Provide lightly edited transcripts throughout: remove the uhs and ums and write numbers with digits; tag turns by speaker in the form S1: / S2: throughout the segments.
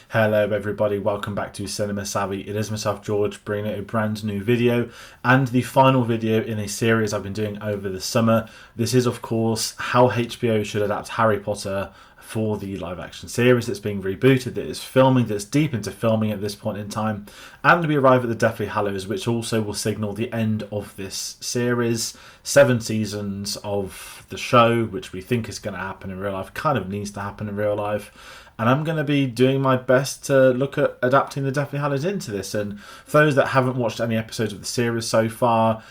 S1: Hello everybody, welcome back to Cinema Savvy. It is myself George bringing a brand new video and the final video in a series I've been doing over the summer. This is of course how HBO should adapt Harry Potter for the live action series that's being rebooted, that is filming, that's deep into filming at this point in time. And we arrive at the Deathly Hallows, which also will signal the end of this series. 7 seasons of the show, which we think is going to happen in real life, kind of needs to happen in real life. And I'm going to be doing my best to look at adapting the Deathly Hallows into this. And for those that haven't watched any episodes of the series so far,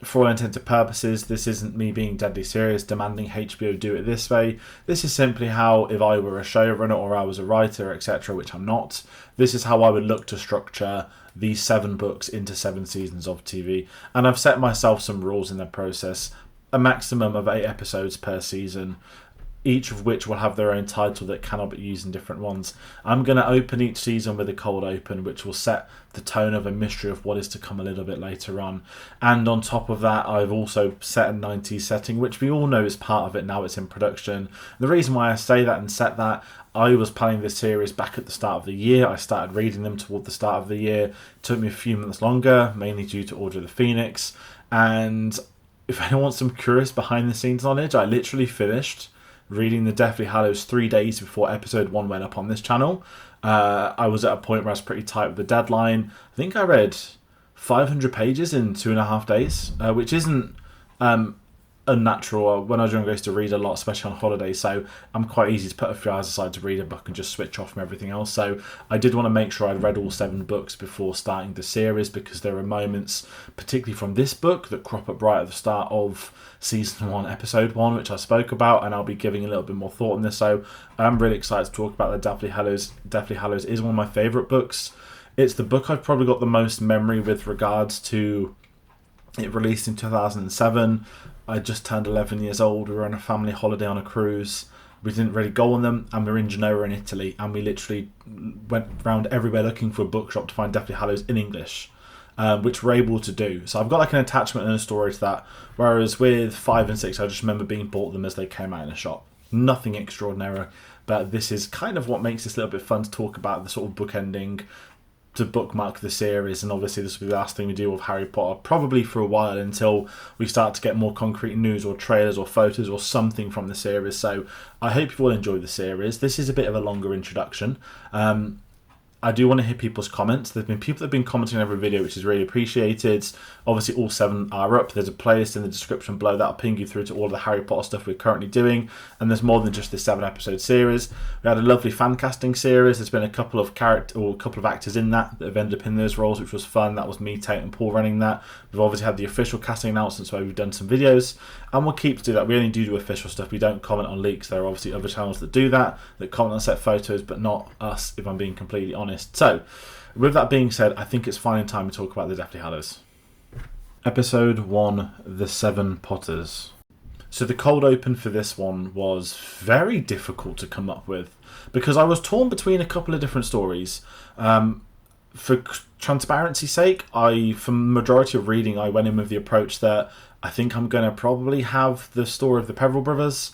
S1: for all intents and purposes, this isn't me being deadly serious, demanding HBO do it this way. This is simply how, if I were a showrunner or I was a writer, etc., which I'm not, this is how I would look to structure these 7 books into 7 seasons of TV. And I've set myself some rules in the process, a maximum of 8 episodes per season, each of which will have their own title that cannot be used in different ones. I'm going to open each season with a cold open, which will set the tone of a mystery of what is to come a little bit later on. And on top of that, I've also set a 90s setting, which we all know is part of it now it's in production. The reason why I say that and set that, I was planning this series back at the start of the year. I started reading them toward the start of the year. It took me a few months longer, mainly due to Order of the Phoenix. And if anyone wants some curious behind the scenes knowledge, I literally finished reading the Deathly Hallows 3 days before episode 1 went up on this channel. I was at a point where I was pretty tight with the deadline. I think I read 500 pages in 2.5 days, which isn't unnatural. When I was younger, I used to read a lot, especially on holiday, so I'm quite easy to put a few hours aside to read a book and just switch off from everything else. So I did want to make sure I'd read all 7 books before starting the series, because there are moments, particularly from this book, that crop up right at the start of season 1, episode 1, which I spoke about, and I'll be giving a little bit more thought on this. So I'm really excited to talk about the Deathly Hallows. Deathly Hallows is one of my favourite books. It's the book I've probably got the most memory with regards to it released in 2007. I just turned 11 years old. We were on a family holiday on a cruise. We didn't really go on them, and we were in Genoa in Italy, and we literally went around everywhere looking for a bookshop to find Deathly Hallows in English, which we're able to do. So I've got like an attachment and a story to that, whereas with 5 and 6, I just remember being bought them as they came out in a shop. Nothing extraordinary, but this is kind of what makes this a little bit fun to talk about, the sort of book ending, to bookmark the series. And obviously this will be the last thing we do with Harry Potter, probably for a while, until we start to get more concrete news or trailers or photos or something from the series. So I hope you all enjoy the series. This is a bit of a longer introduction. I do want to hear people's comments. There's been people that have been commenting on every video, which is really appreciated. Obviously, all 7 are up. There's a playlist in the description below that'll ping you through to all the Harry Potter stuff we're currently doing. And there's more than just this 7-episode series. We had a lovely fan casting series. There's been a couple of actors in that have ended up in those roles, which was fun. That was me, Tate, and Paul running that. We've obviously had the official casting announcements where we've done some videos, and we'll keep to do that. We only do official stuff. We don't comment on leaks. There are obviously other channels that do that comment on set photos, but not us, if I'm being completely honest. So, with that being said, I think it's finally time to talk about the Deathly Hallows. Episode 1, The 7 Potters. So the cold open for this one was very difficult to come up with, because I was torn between a couple of different stories. For transparency's sake, for majority of reading, I went in with the approach that I think I'm going to probably have the story of the Peveril brothers.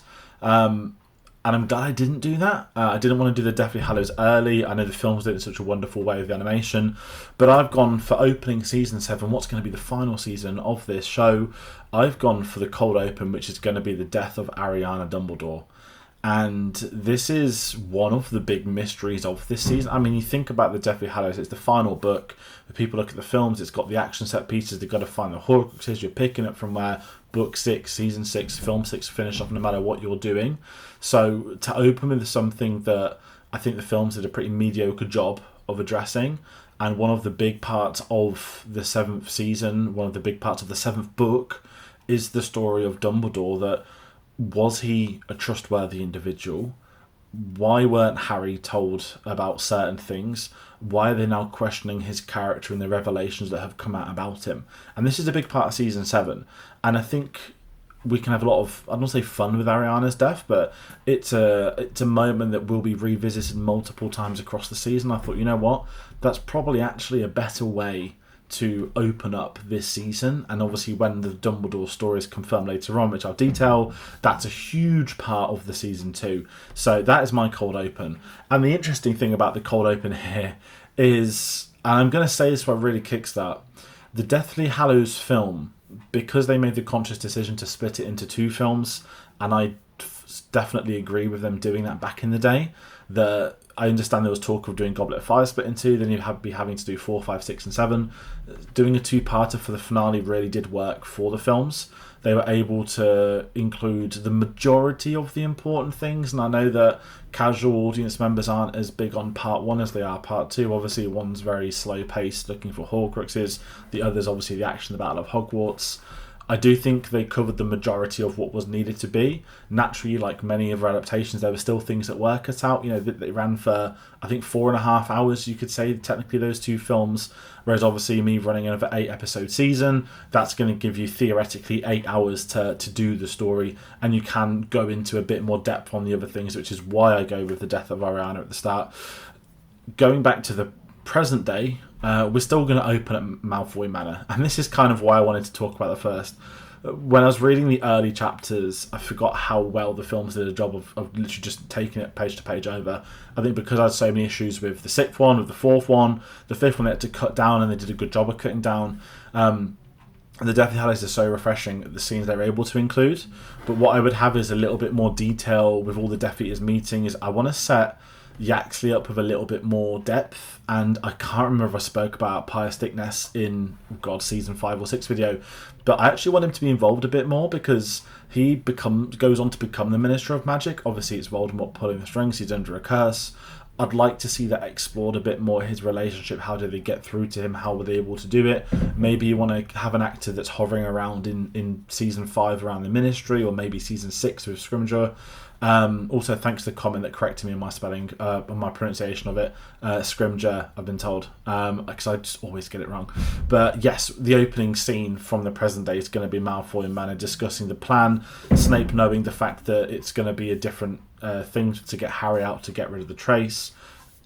S1: And I'm glad I didn't do that. I didn't want to do the Deathly Hallows early. I know the films did it in such a wonderful way with the animation. But I've gone for opening season 7, what's going to be the final season of this show. I've gone for the cold open, which is going to be the death of Ariana Dumbledore. And this is one of the big mysteries of this season. I mean, you think about the Deathly Hallows, it's the final book. If people look at the films, it's got the action set pieces. They've got to find the Horcruxes. You're picking up from where book 6, season 6, film 6 finish off, no matter what you're doing. So to open with something that I think the films did a pretty mediocre job of addressing, and one of the big parts of the 7th season, one of the big parts of the 7th book, is the story of Dumbledore. That was he a trustworthy individual? Why weren't Harry told about certain things? Why are they now questioning his character and the revelations that have come out about him? And this is a big part of season 7. And I think we can have a lot of, I don't want to say fun with Ariana's death, but it's a moment that will be revisited multiple times across the season. I thought, you know what? That's probably actually a better way to open up this season, and obviously when the Dumbledore story is confirmed later on, which I'll detail, that's a huge part of the season 2. So that is my cold open. And the interesting thing about the cold open here is, and I'm going to say this where it really kickstart, the Deathly Hallows film, because they made the conscious decision to split it into 2 films, and I definitely agree with them doing that back in the day, that I understand there was talk of doing Goblet of Fire split in 2, then you'd be having to do 4, 5, 6 and 7. Doing a 2-parter for the finale really did work for the films. They were able to include the majority of the important things, and I know that casual audience members aren't as big on part 1 as they are part 2. Obviously one's very slow paced, looking for Horcruxes, the other's obviously the action, the Battle of Hogwarts. I do think they covered the majority of what was needed to be. Naturally, like many of our adaptations, there were still things that were cut out. You know, they ran for, I think, 4.5 hours, you could say, technically, those 2 films. Whereas obviously me running another 8-episode season, that's going to give you theoretically 8 hours to do the story. And you can go into a bit more depth on the other things, which is why I go with the death of Ariana at the start. Going back to the present day, we're still going to open at Malfoy Manor, and this is kind of why I wanted to talk about it first. When I was reading the early chapters, I forgot how well the films did a job of literally just taking it page to page over. I think because I had so many issues with the 6th one, with the 4th one, the 5th one they had to cut down, and they did a good job of cutting down. The Deathly Hallows is so refreshing, the scenes they're able to include. But what I would have is a little bit more detail with all the Death Eaters meeting. Is I want to set Yaxley up with a little bit more depth, and I can't remember if I spoke about Pius Thickness in season 5 or 6 video, but I actually want him to be involved a bit more, because he goes on to become the Minister of Magic. Obviously it's Voldemort pulling the strings, he's under a curse. I'd like to see that explored a bit more, his relationship, how did they get through to him, how were they able to do it. Maybe you want to have an actor that's hovering around in season 5 around the Ministry, or maybe season 6 with Scrimgeour. Also, thanks to the comment that corrected me on my spelling, on my pronunciation of it. Scrimgeour, I've been told, because I just always get it wrong. But yes, the opening scene from the present day is going to be Malfoy and Manor discussing the plan. Snape knowing the fact that it's going to be a different thing to get Harry out to get rid of the trace.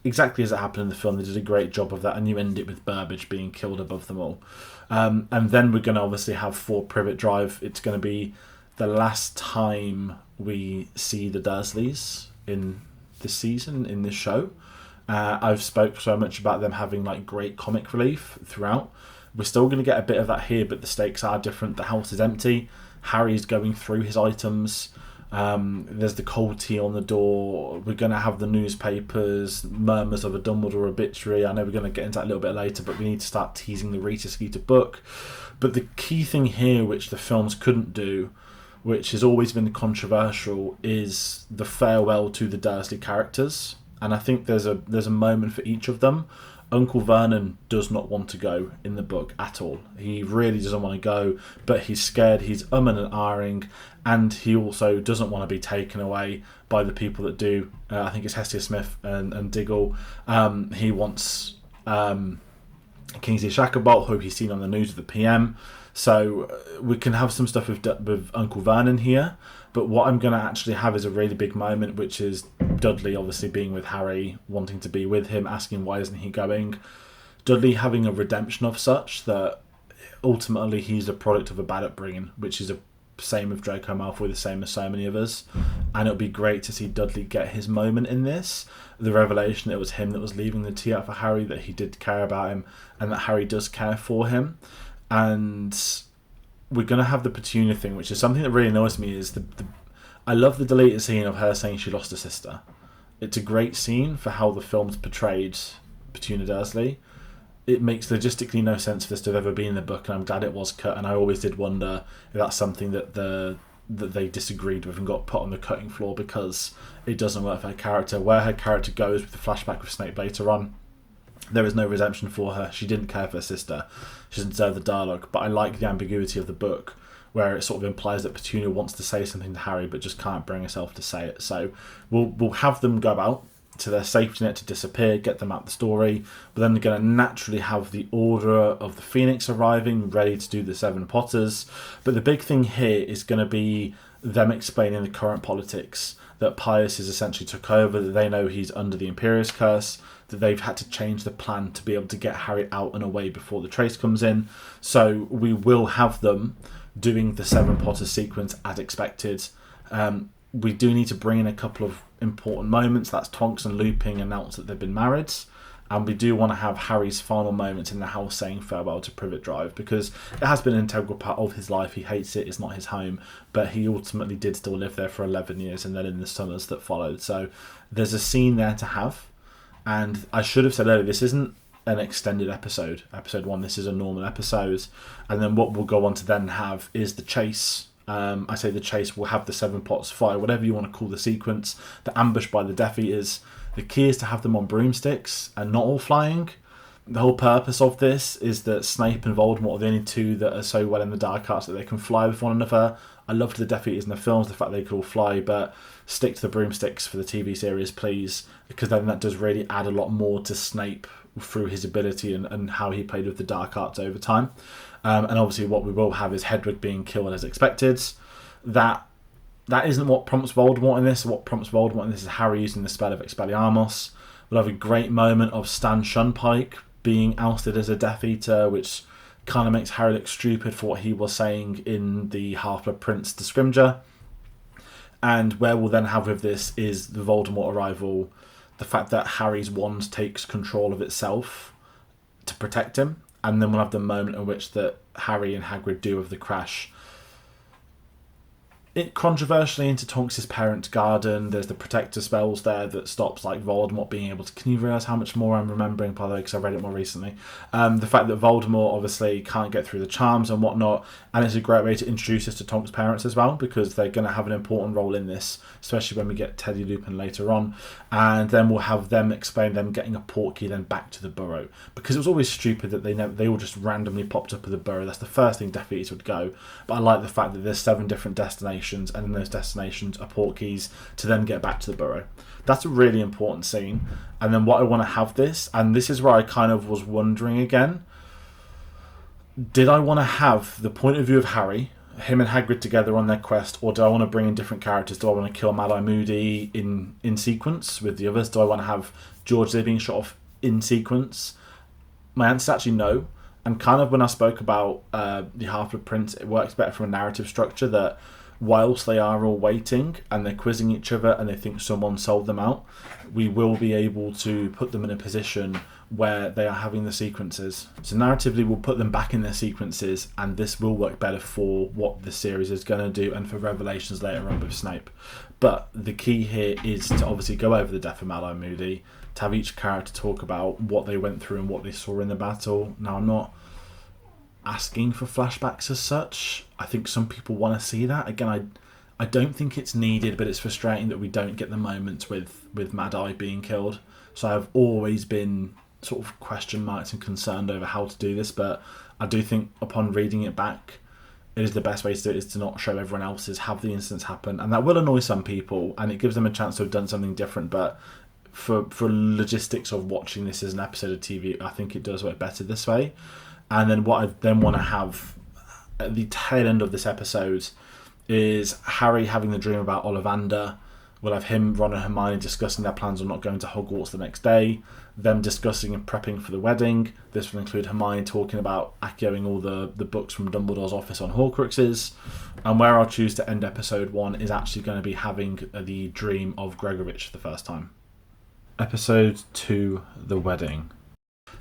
S1: Exactly as it happened in the film, they did a great job of that, and you end it with Burbage being killed above them all. And then we're going to obviously have for Privet Drive. It's going to be the last time we see the Dursleys in this season, in this show. I've spoke so much about them having like great comic relief throughout. We're still going to get a bit of that here, but the stakes are different. The house is empty. Harry's going through his items. There's the cold tea on the door. We're going to have the newspapers, murmurs of a Dumbledore obituary. I know we're going to get into that a little bit later, but we need to start teasing the Rita Skeeter book. But the key thing here, which the films couldn't do, which has always been controversial, is the farewell to the Dursley characters. And I think there's a moment for each of them. Uncle Vernon does not want to go in the book at all. He really doesn't want to go, but he's scared, he's and ahhing, and he also doesn't want to be taken away by the people that do. I think it's Hestia Smith and Diggle. He wants Kingsley Shacklebolt, who he's seen on the news with the PM. So we can have some stuff with Uncle Vernon here, but what I'm going to actually have is a really big moment, which is Dudley obviously being with Harry, wanting to be with him, asking why isn't he going. Dudley having a redemption of such that ultimately he's a product of a bad upbringing, which is the same with Draco Malfoy, the same as so many of us. And it'll be great to see Dudley get his moment in this. The revelation that it was him that was leaving the tea out for Harry, that he did care about him, and that Harry does care for him. And we're going to have the Petunia thing, which is something that really annoys me. Is I love the deleted scene of her saying she lost a sister. It's a great scene for how the film's portrayed Petunia Dursley. It makes logistically no sense for this to have ever been in the book, and I'm glad it was cut. And I always did wonder if that's something that they disagreed with and got put on the cutting floor, because it doesn't work for her character. Where her character goes with the flashback with Snape later on, there is no redemption for her. She didn't care for her sister. She doesn't deserve the dialogue. But I like the ambiguity of the book, where it sort of implies that Petunia wants to say something to Harry but just can't bring herself to say it. So we'll have them go out to their safety net to disappear, get them out the story. But then they're going to naturally have the Order of the Phoenix arriving, ready to do the Seven Potters. But the big thing here is going to be them explaining the current politics, that Pius has essentially took over, that they know he's under the Imperius curse, that they've had to change the plan to be able to get Harry out and away before the trace comes in. So we will have them doing the Seven Potters sequence as expected. We do need to bring in a couple of important moments. That's Tonks and Lupin announce that they've been married. And we do want to have Harry's final moments in the house saying farewell to Privet Drive, because it has been an integral part of his life. He hates it. It's not his home. But he ultimately did still live there for 11 years and then in the summers that followed. So there's a scene there to have. And I should have said earlier, this isn't an extended episode. Episode 1, this is a normal episode. And then what we'll go on to then have is the chase. I say the chase will have the Seven Pots fire, whatever you want to call the sequence, the ambush by the Death Eaters. The key is to have them on broomsticks and not all flying. The whole purpose of this is that Snape and Voldemort are the only two that are so well in the dark arts that they can fly with one another. I loved the Death Eaters in the films, the fact they could all fly, but stick to the broomsticks for the TV series, please, because then that does really add a lot more to Snape through his ability and how he played with the dark arts over time. And obviously what we will have is Hedwig being killed as expected. That isn't what prompts Voldemort in this. What prompts Voldemort in this is Harry using the spell of Expelliarmus. We'll have a great moment of Stan Shunpike being ousted as a Death Eater, which kind of makes Harry look stupid for what he was saying in the Half-Blood Prince to Scrimgeour. And where we'll then have with this is the Voldemort arrival, the fact that Harry's wand takes control of itself to protect him, and then we'll have the moment in which that Harry and Hagrid do of the crash. It controversially into Tonks' parents' garden. There's the protector spells there that stops like Voldemort being able to... Can you realise how much more I'm remembering, by the way, because I read it more recently? The fact that Voldemort obviously can't get through the charms and whatnot, and it's a great way to introduce us to Tonks' parents as well, because they're going to have an important role in this, especially when we get Teddy Lupin later on. And then we'll have them explain them getting a portkey then back to the burrow, because it was always stupid that they all just randomly popped up at the burrow. That's the first thing Death Eaters would go. But I like the fact that there's 7 different destinations, and in those destinations are portkeys to then get back to the burrow. That's a really important scene. And then what I want to have this, and this is where I kind of was wondering again, did I want to have the point of view of Harry, him and Hagrid together on their quest, or do I want to bring in different characters? Do I want to kill Mad-Eye Moody in sequence with the others? Do I want to have George being shot off in sequence? My answer is actually no. And kind of when I spoke about the Half-Blood Prince, it works better from a narrative structure that whilst they are all waiting and they're quizzing each other and they think someone sold them out, we will be able to put them in a position where they are having the sequences. So narratively, we'll put them back in their sequences, and this will work better for what the series is going to do and for revelations later on with Snape. But the key here is to obviously go over the death of Mad-Eye Moody, to have each character talk about what they went through and what they saw in the battle. Now, I'm not asking for flashbacks as such. I think some people want to see that. Again, I don't think it's needed, but it's frustrating that we don't get the moments with Mad-Eye being killed. So I've always been sort of question marks and concerned over how to do this, but I do think upon reading it back, it is the best way to do it is to not show everyone else's, have the instance happen, and that will annoy some people, and it gives them a chance to have done something different, but for logistics of watching this as an episode of TV, I think it does work better this way. And then what I then want to have at the tail end of this episode is Harry having the dream about Ollivander. We'll have him, Ron and Hermione discussing their plans on not going to Hogwarts the next day, them discussing and prepping for the wedding. This will include Hermione talking about echoing all the books from Dumbledore's office on Horcruxes. And where I'll choose to end episode 1 is actually going to be having the dream of Gregorich for the first time. Episode 2, The Wedding.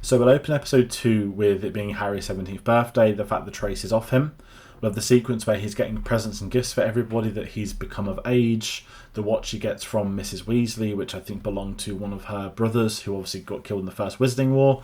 S1: So we'll open episode 2 with it being Harry's 17th birthday, the fact the trace is off him. We'll have the sequence where he's getting presents and gifts for everybody, that he's become of age, the watch he gets from Mrs. Weasley, which I think belonged to one of her brothers, who obviously got killed in the First Wizarding War.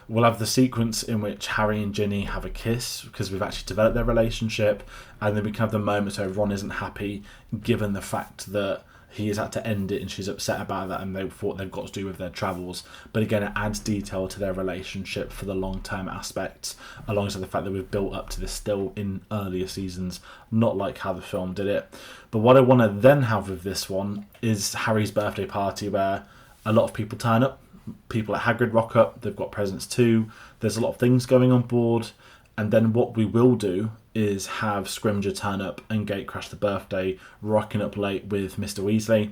S1: We'll have the sequence in which Harry and Ginny have a kiss, because we've actually developed their relationship, and then we can have the moments where Ron isn't happy, given the fact that he has had to end it and she's upset about that, and they thought they've got to do with their travels. But again, it adds detail to their relationship for the long-term aspects, alongside the fact that we've built up to this still in earlier seasons, not like how the film did it. But what I want to then have with this one is Harry's birthday party, where a lot of people turn up. People at Hagrid rock up, they've got presents too. There's a lot of things going on board. And then what we will do is have Scrimgeour turn up and gatecrash the birthday, rocking up late with Mr. Weasley.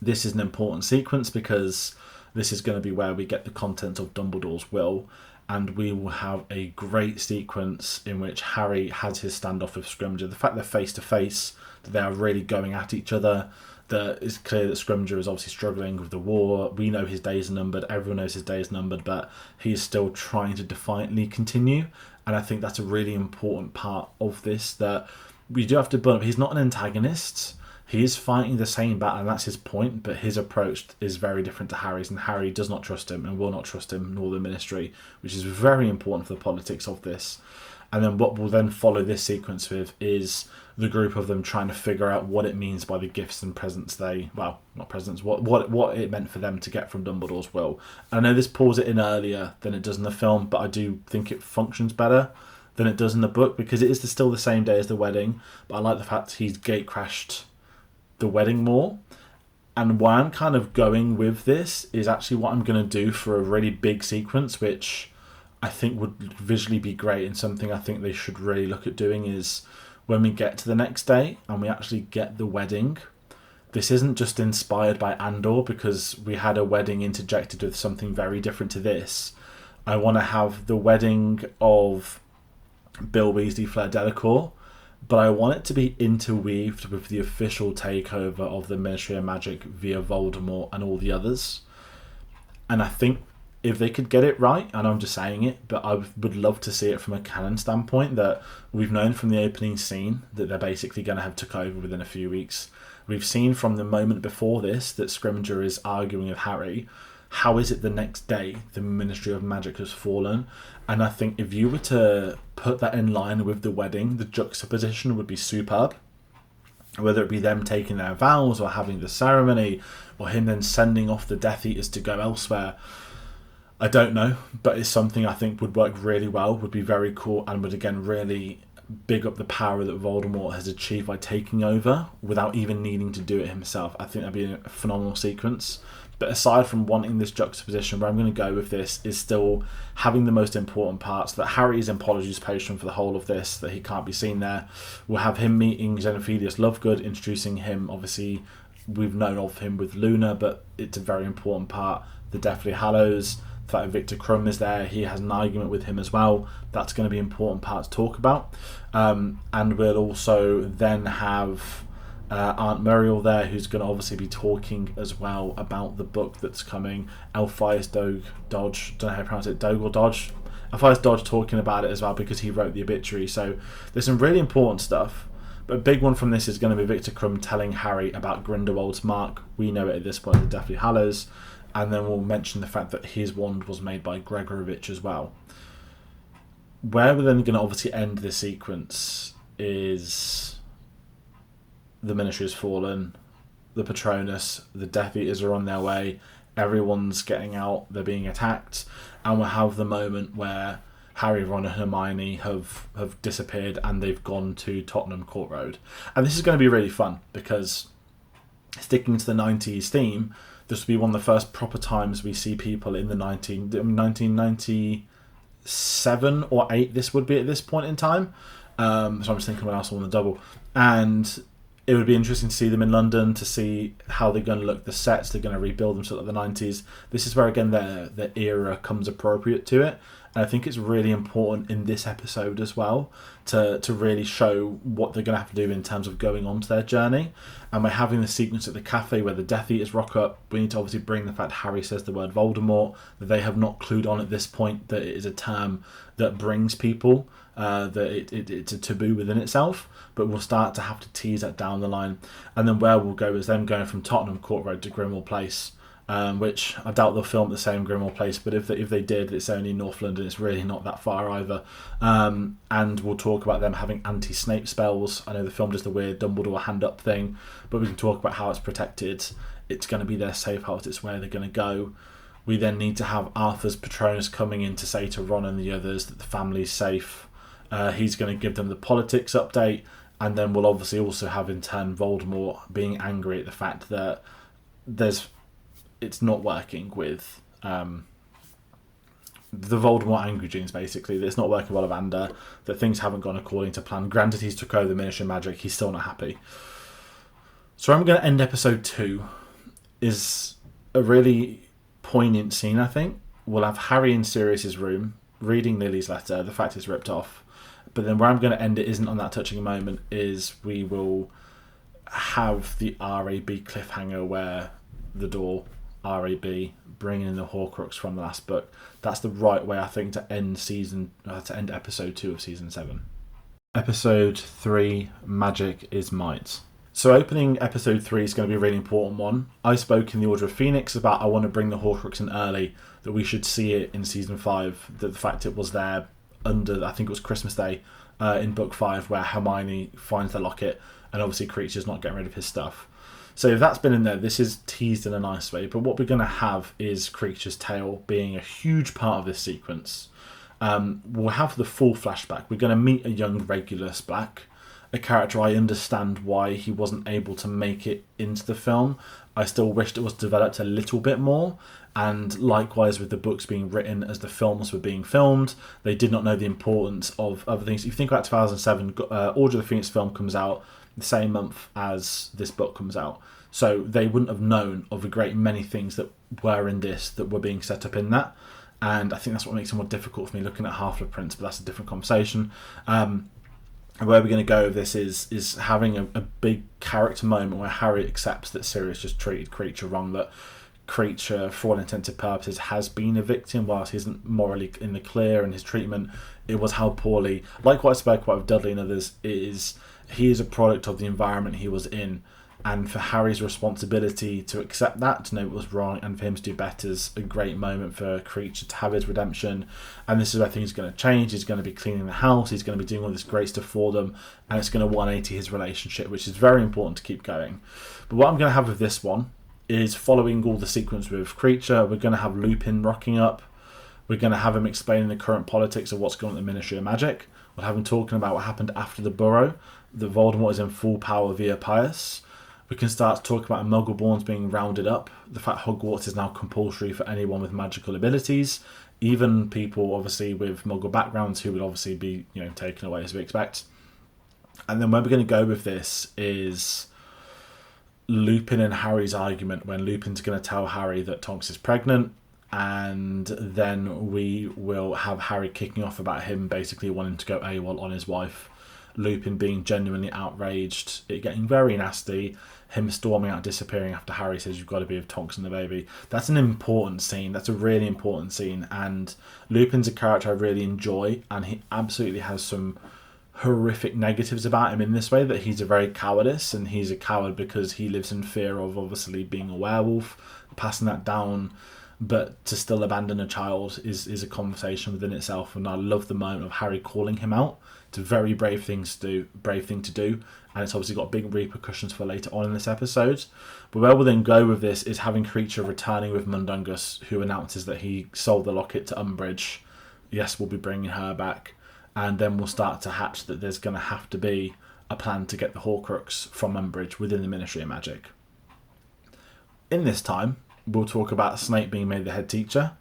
S1: This is an important sequence because this is going to be where we get the content of Dumbledore's will, and we will have a great sequence in which Harry has his standoff with Scrimgeour. The fact they're face to face, that they are really going at each other, that it's clear that Scrimgeour is obviously struggling with the war. We know his days are numbered, everyone knows his days are numbered, but he's still trying to defiantly continue. And I think that's a really important part of this, that we do have to burn up. He's not an antagonist. He is fighting the same battle, and that's his point, but his approach is very different to Harry's, and Harry does not trust him and will not trust him, nor the Ministry, which is very important for the politics of this. And then what will then follow this sequence with is the group of them trying to figure out what it means by the gifts and presents what it meant for them to get from Dumbledore's will. And I know this pulls it in earlier than it does in the film, but I do think it functions better than it does in the book, because it is still the same day as the wedding, but I like the fact he's gate crashed the wedding more. And why I'm kind of going with this is actually what I'm going to do for a really big sequence, which I think would visually be great, and something I think they should really look at doing is when we get to the next day and we actually get the wedding. This isn't just inspired by Andor, because we had a wedding interjected with something very different to this. I want to have the wedding of Bill Weasley, Fleur Delacour, but I want it to be interweaved with the official takeover of the Ministry of Magic via Voldemort and all the others. And I think if they could get it right, and I'm just saying it, but I would love to see it from a canon standpoint, that we've known from the opening scene that they're basically going to have took over within a few weeks. We've seen from the moment before this that Scrimgeour is arguing with Harry. How is it the next day the Ministry of Magic has fallen? And I think if you were to put that in line with the wedding, the juxtaposition would be superb. Whether it be them taking their vows or having the ceremony, or him then sending off the Death Eaters to go elsewhere, I don't know, but it's something I think would work really well, would be very cool, and would again really big up the power that Voldemort has achieved by taking over without even needing to do it himself. I think that'd be a phenomenal sequence. But aside from wanting this juxtaposition, where I'm going to go with this is still having the most important parts, that Harry is in Polyjuice Potion for the whole of this, that he can't be seen there. We'll have him meeting Xenophilius Lovegood, introducing him. Obviously, we've known of him with Luna, but it's a very important part. The Deathly Hallows, the fact that Victor Crumb is there, he has an argument with him as well. That's going to be an important part to talk about. And we'll also then have Aunt Muriel there, who's going to obviously be talking as well about the book that's coming. Alpheus Dodge, don't know how to pronounce it, Doge or Dodge. Alpheus Dodge talking about it as well, because he wrote the obituary. So there's some really important stuff. But a big one from this is going to be Victor Crumb telling Harry about Grindelwald's mark. We know it at this point, the Deathly Hallows. And then we'll mention the fact that his wand was made by Gregorovitch as well. Where we're then going to obviously end this sequence is the Ministry has fallen, the Patronus, the Death Eaters are on their way, everyone's getting out, they're being attacked, and we'll have the moment where Harry, Ron and Hermione have disappeared and they've gone to Tottenham Court Road. And this is going to be really fun, because sticking to the 90s theme, this will be one of the first proper times we see people in the 1997 or 8 this would be at this point in time. So I'm just thinking what else on the double. And it would be interesting to see them in London, to see how they're going to look, the sets, they're going to rebuild them sort of the 90s. This is where, again, their era comes appropriate to it. And I think it's really important in this episode as well to really show what they're going to have to do in terms of going on to their journey. And by having the sequence at the cafe where the Death Eaters rock up, we need to obviously bring the fact Harry says the word Voldemort, that they have not clued on at this point that it is a term that brings people, that it's a taboo within itself. But we'll start to have to tease that down the line. And then where we'll go is them going from Tottenham Court Road to Grimmauld Place, which I doubt they'll film at the same Grimmauld Place, but if they did, it's only North London, it's really not that far either. And we'll talk about them having anti-Snape spells. I know the film does the weird Dumbledore hand-up thing, but we can talk about how it's protected. It's going to be their safe house, it's where they're going to go. We then need to have Arthur's Patronus coming in to say to Ron and the others that the family's safe. He's going to give them the politics update. And then we'll obviously also have in turn Voldemort being angry at the fact that it's not working with the Voldemort angry genes, basically. That it's not working well with Ollivander, that things haven't gone according to plan. Granted, he's took over the Ministry of Magic, he's still not happy. So I'm going to end episode 2 is a really poignant scene, I think. We'll have Harry in Sirius's room reading Lily's letter, the fact it's ripped off. But then where I'm going to end it isn't on that touching moment, is we will have the RAB cliffhanger where the door, RAB, bringing in the Horcrux from the last book. That's the right way, I think, to end episode 2 of season 7. Episode 3, Magic is Might. So opening episode 3 is going to be a really important one. I spoke in the Order of Phoenix about I want to bring the Horcrux in early, that we should see it in season 5, that the fact it was there under, I think it was Christmas Day, in book 5, where Hermione finds the locket and obviously Creature's not getting rid of his stuff. So if that's been in there, this is teased in a nice way. But what we're going to have is Creature's tale being a huge part of this sequence. We'll have the full flashback. We're going to meet a young Regulus Black, a character I understand why he wasn't able to make it into the film. I still wished it was developed a little bit more. And likewise with the books being written as the films were being filmed, they did not know the importance of other things. If you think about 2007, Order of the Phoenix film comes out the same month as this book comes out. So they wouldn't have known of a great many things that were in this that were being set up in that. And I think that's what makes it more difficult for me looking at Half-Blood Prince, but that's a different conversation. And where we're going to go with this is having a big character moment where Harry accepts that Sirius just treated Creature wrong, that Creature, for all intents and purposes, has been a victim whilst he isn't morally in the clear in his treatment. It was how poorly, like what I spoke about with Dudley and others, he is a product of the environment he was in. And for Harry's responsibility to accept that, to know it was wrong, and for him to do better is a great moment for Creature to have his redemption. And this is where things are going to change. He's going to be cleaning the house. He's going to be doing all this great stuff for them. And it's going to 180 his relationship, which is very important to keep going. But what I'm going to have with this one is following all the sequence with Creature. We're going to have Lupin rocking up. We're going to have him explaining the current politics of what's going on at the Ministry of Magic. We'll have him talking about what happened after the Burrow, that Voldemort is in full power via Pius. We can start talking about Muggleborns being rounded up, the fact Hogwarts is now compulsory for anyone with magical abilities, even people obviously with Muggle backgrounds who would obviously be taken away as we expect. And then where we're going to go with this is Lupin and Harry's argument, when Lupin's going to tell Harry that Tonks is pregnant, and then we will have Harry kicking off about him basically wanting to go AWOL on his wife. Lupin being genuinely outraged, it getting very nasty, him storming out, disappearing after Harry says you've got to be with Tonks and the baby. That's an important scene. That's a really important scene. And Lupin's a character I really enjoy, and he absolutely has some horrific negatives about him in this way, that he's a very cowardice, and he's a coward because he lives in fear of obviously being a werewolf, passing that down. But to still abandon a child is a conversation within itself, and I love the moment of Harry calling him out. It's a very brave thing to do, and it's obviously got big repercussions for later on in this episode. But where we'll then go with this is having Creature returning with Mundungus, who announces that he sold the locket to Umbridge. Yes, we'll be bringing her back, and then we'll start to hatch that there's going to have to be a plan to get the Horcrux from Umbridge within the Ministry of Magic. In this time, we'll talk about Snape being made the head teacher,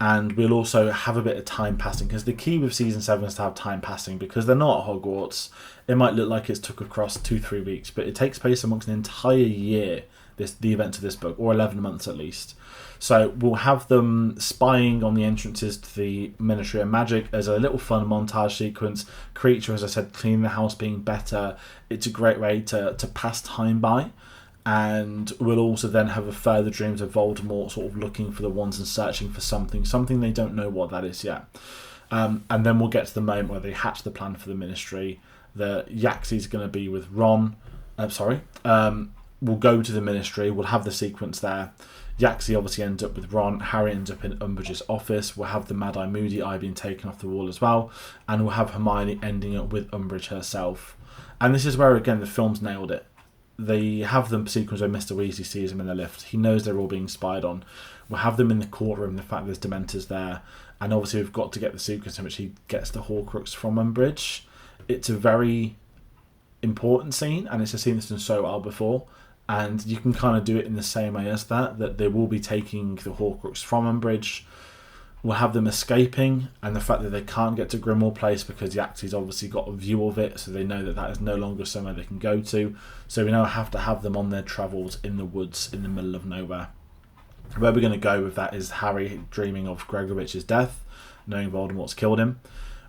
S1: and we'll also have a bit of time passing, because the key with season 7 is to have time passing, because they're not at Hogwarts. It might look like it's took across 2-3 weeks, but it takes place amongst an entire year, the events of this book, or 11 months at least. So we'll have them spying on the entrances to the Ministry of Magic as a little fun montage sequence. Creature, as I said, cleaning the house, being better. It's a great way to pass time by. And we'll also then have a further dreams of Voldemort sort of looking for the wands and searching for something they don't know what that is yet. And then we'll get to the moment where they hatch the plan for the Ministry. The Yaxie's going to be with Ron. We'll go to the Ministry. We'll have the sequence there. Yaxie obviously ends up with Ron. Harry ends up in Umbridge's office. We'll have the Mad-Eye Moody Eye being taken off the wall as well. And we'll have Hermione ending up with Umbridge herself. And this is where, again, the film's nailed it. They have the sequence where Mr. Weasley sees them in the lift. He knows they're all being spied on. We'll have them in the courtroom, the fact there's Dementors there. And obviously we've got to get the sequence in which he gets the Horcrux from Umbridge. It's a very important scene, and it's a scene that's done so well before. And you can kind of do it in the same way as that they will be taking the Horcrux from Umbridge. We'll have them escaping, and the fact that they can't get to Grimmauld Place because Yaxie's obviously got a view of it, so they know that is no longer somewhere they can go to. So we now have to have them on their travels in the woods in the middle of nowhere. Where we're going to go with that is Harry dreaming of Gregorovich's death, knowing Voldemort's killed him.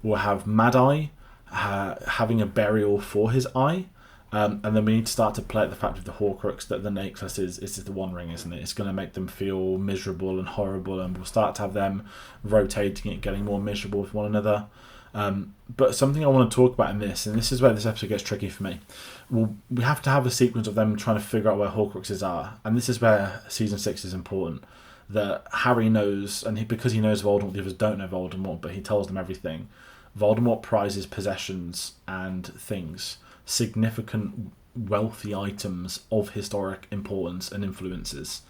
S1: We'll have Mad Eye having a burial for his eye. And then we need to start to play at the fact of the Horcrux that the necklace is the One Ring, isn't it? It's going to make them feel miserable and horrible, and we'll start to have them rotating it, getting more miserable with one another. But something I want to talk about in this, and this is where this episode gets tricky for me, we have to have a sequence of them trying to figure out where Horcruxes are, and this is where Season 6 is important. That Harry knows, and because he knows Voldemort, the others don't know Voldemort, but he tells them everything. Voldemort prizes possessions and things, significant wealthy items of historic importance and influences,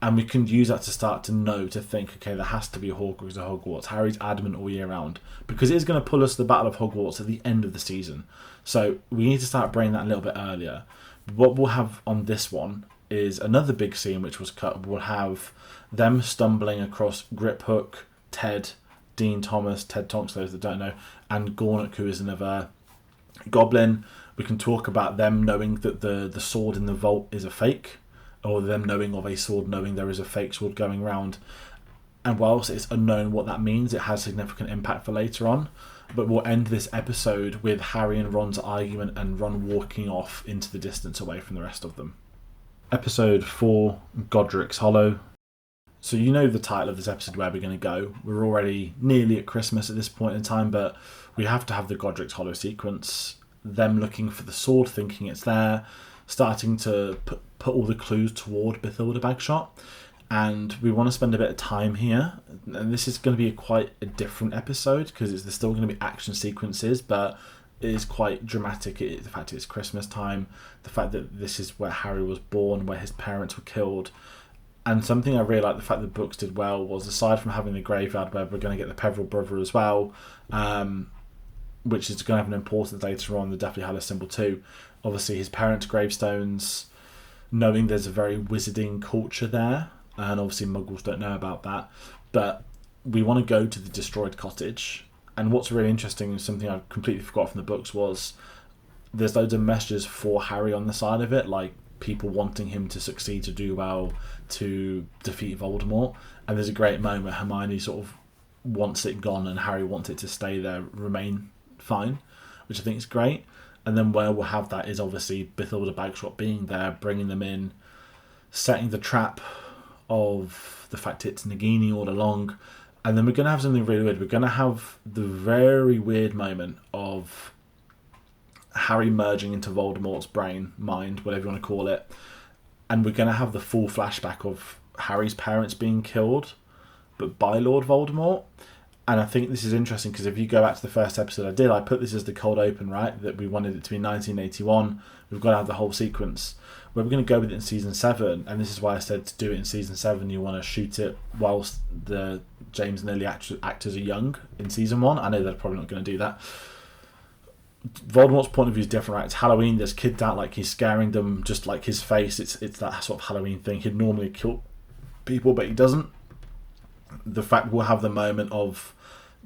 S1: and we can use that to start to think, okay, there has to be a Horcrux at Hogwarts. Harry's adamant all year round because it is going to pull us to the Battle of Hogwarts at the end of the season, so we need to start bringing that a little bit earlier. What we'll have on this one is another big scene which was cut. We'll have them stumbling across Griphook, Ted, Dean Thomas, Ted Tonks, those that don't know, and Gornock, who is another goblin. We can talk about them knowing that the sword in the vault is a fake, or them knowing of a sword, knowing there is a fake sword going around. And whilst it's unknown what that means, it has significant impact for later on. But we'll end this episode with Harry and Ron's argument and Ron walking off into the distance away from the rest of them. Episode 4, Godric's Hollow. So you know the title of this episode, where we're going to go. We're already nearly at Christmas at this point in time, but we have to have the Godric's Hollow sequence. Them looking for the sword, thinking it's there, starting to put all the clues toward Bathilda Bagshot. And we want to spend a bit of time here. And this is going to be quite a different episode because there's still going to be action sequences, but it is quite dramatic. The fact it's Christmas time, the fact that this is where Harry was born, where his parents were killed. And something I really like the fact that books did well was, aside from having the graveyard where we're going to get the Peveril brother as well, which is going to have an importance later on, the Deathly Hallows symbol too. Obviously his parents' gravestones, knowing there's a very wizarding culture there, and obviously Muggles don't know about that. But we want to go to the destroyed cottage. And what's really interesting, and something I completely forgot from the books, was there's loads of messages for Harry on the side of it, like people wanting him to succeed, to do well, to defeat Voldemort. And there's a great moment, Hermione sort of wants it gone and Harry wants it to stay there, remain fine, which I think is great. And then where we'll have that is obviously Bathilda Bagshot being there, bringing them in, setting the trap of the fact it's Nagini all along. And then we're going to have something really weird. We're going to have the very weird moment of Harry merging into Voldemort's brain, mind, whatever you want to call it. And we're going to have the full flashback of Harry's parents being killed, but by Lord Voldemort. And I think this is interesting because if you go back to the first episode I put this as the cold open, right? That we wanted it to be 1981. We've got to have the whole sequence. Where we're going to go with it in season 7, and this is why I said to do it in season 7, you want to shoot it whilst the James and Lily actors are young in season 1. I know they're probably not going to do that. Voldemort's point of view is different, right? It's Halloween, there's kids out, like he's scaring them, just like his face, it's that sort of Halloween thing. He'd normally kill people, but he doesn't. The fact we'll have the moment of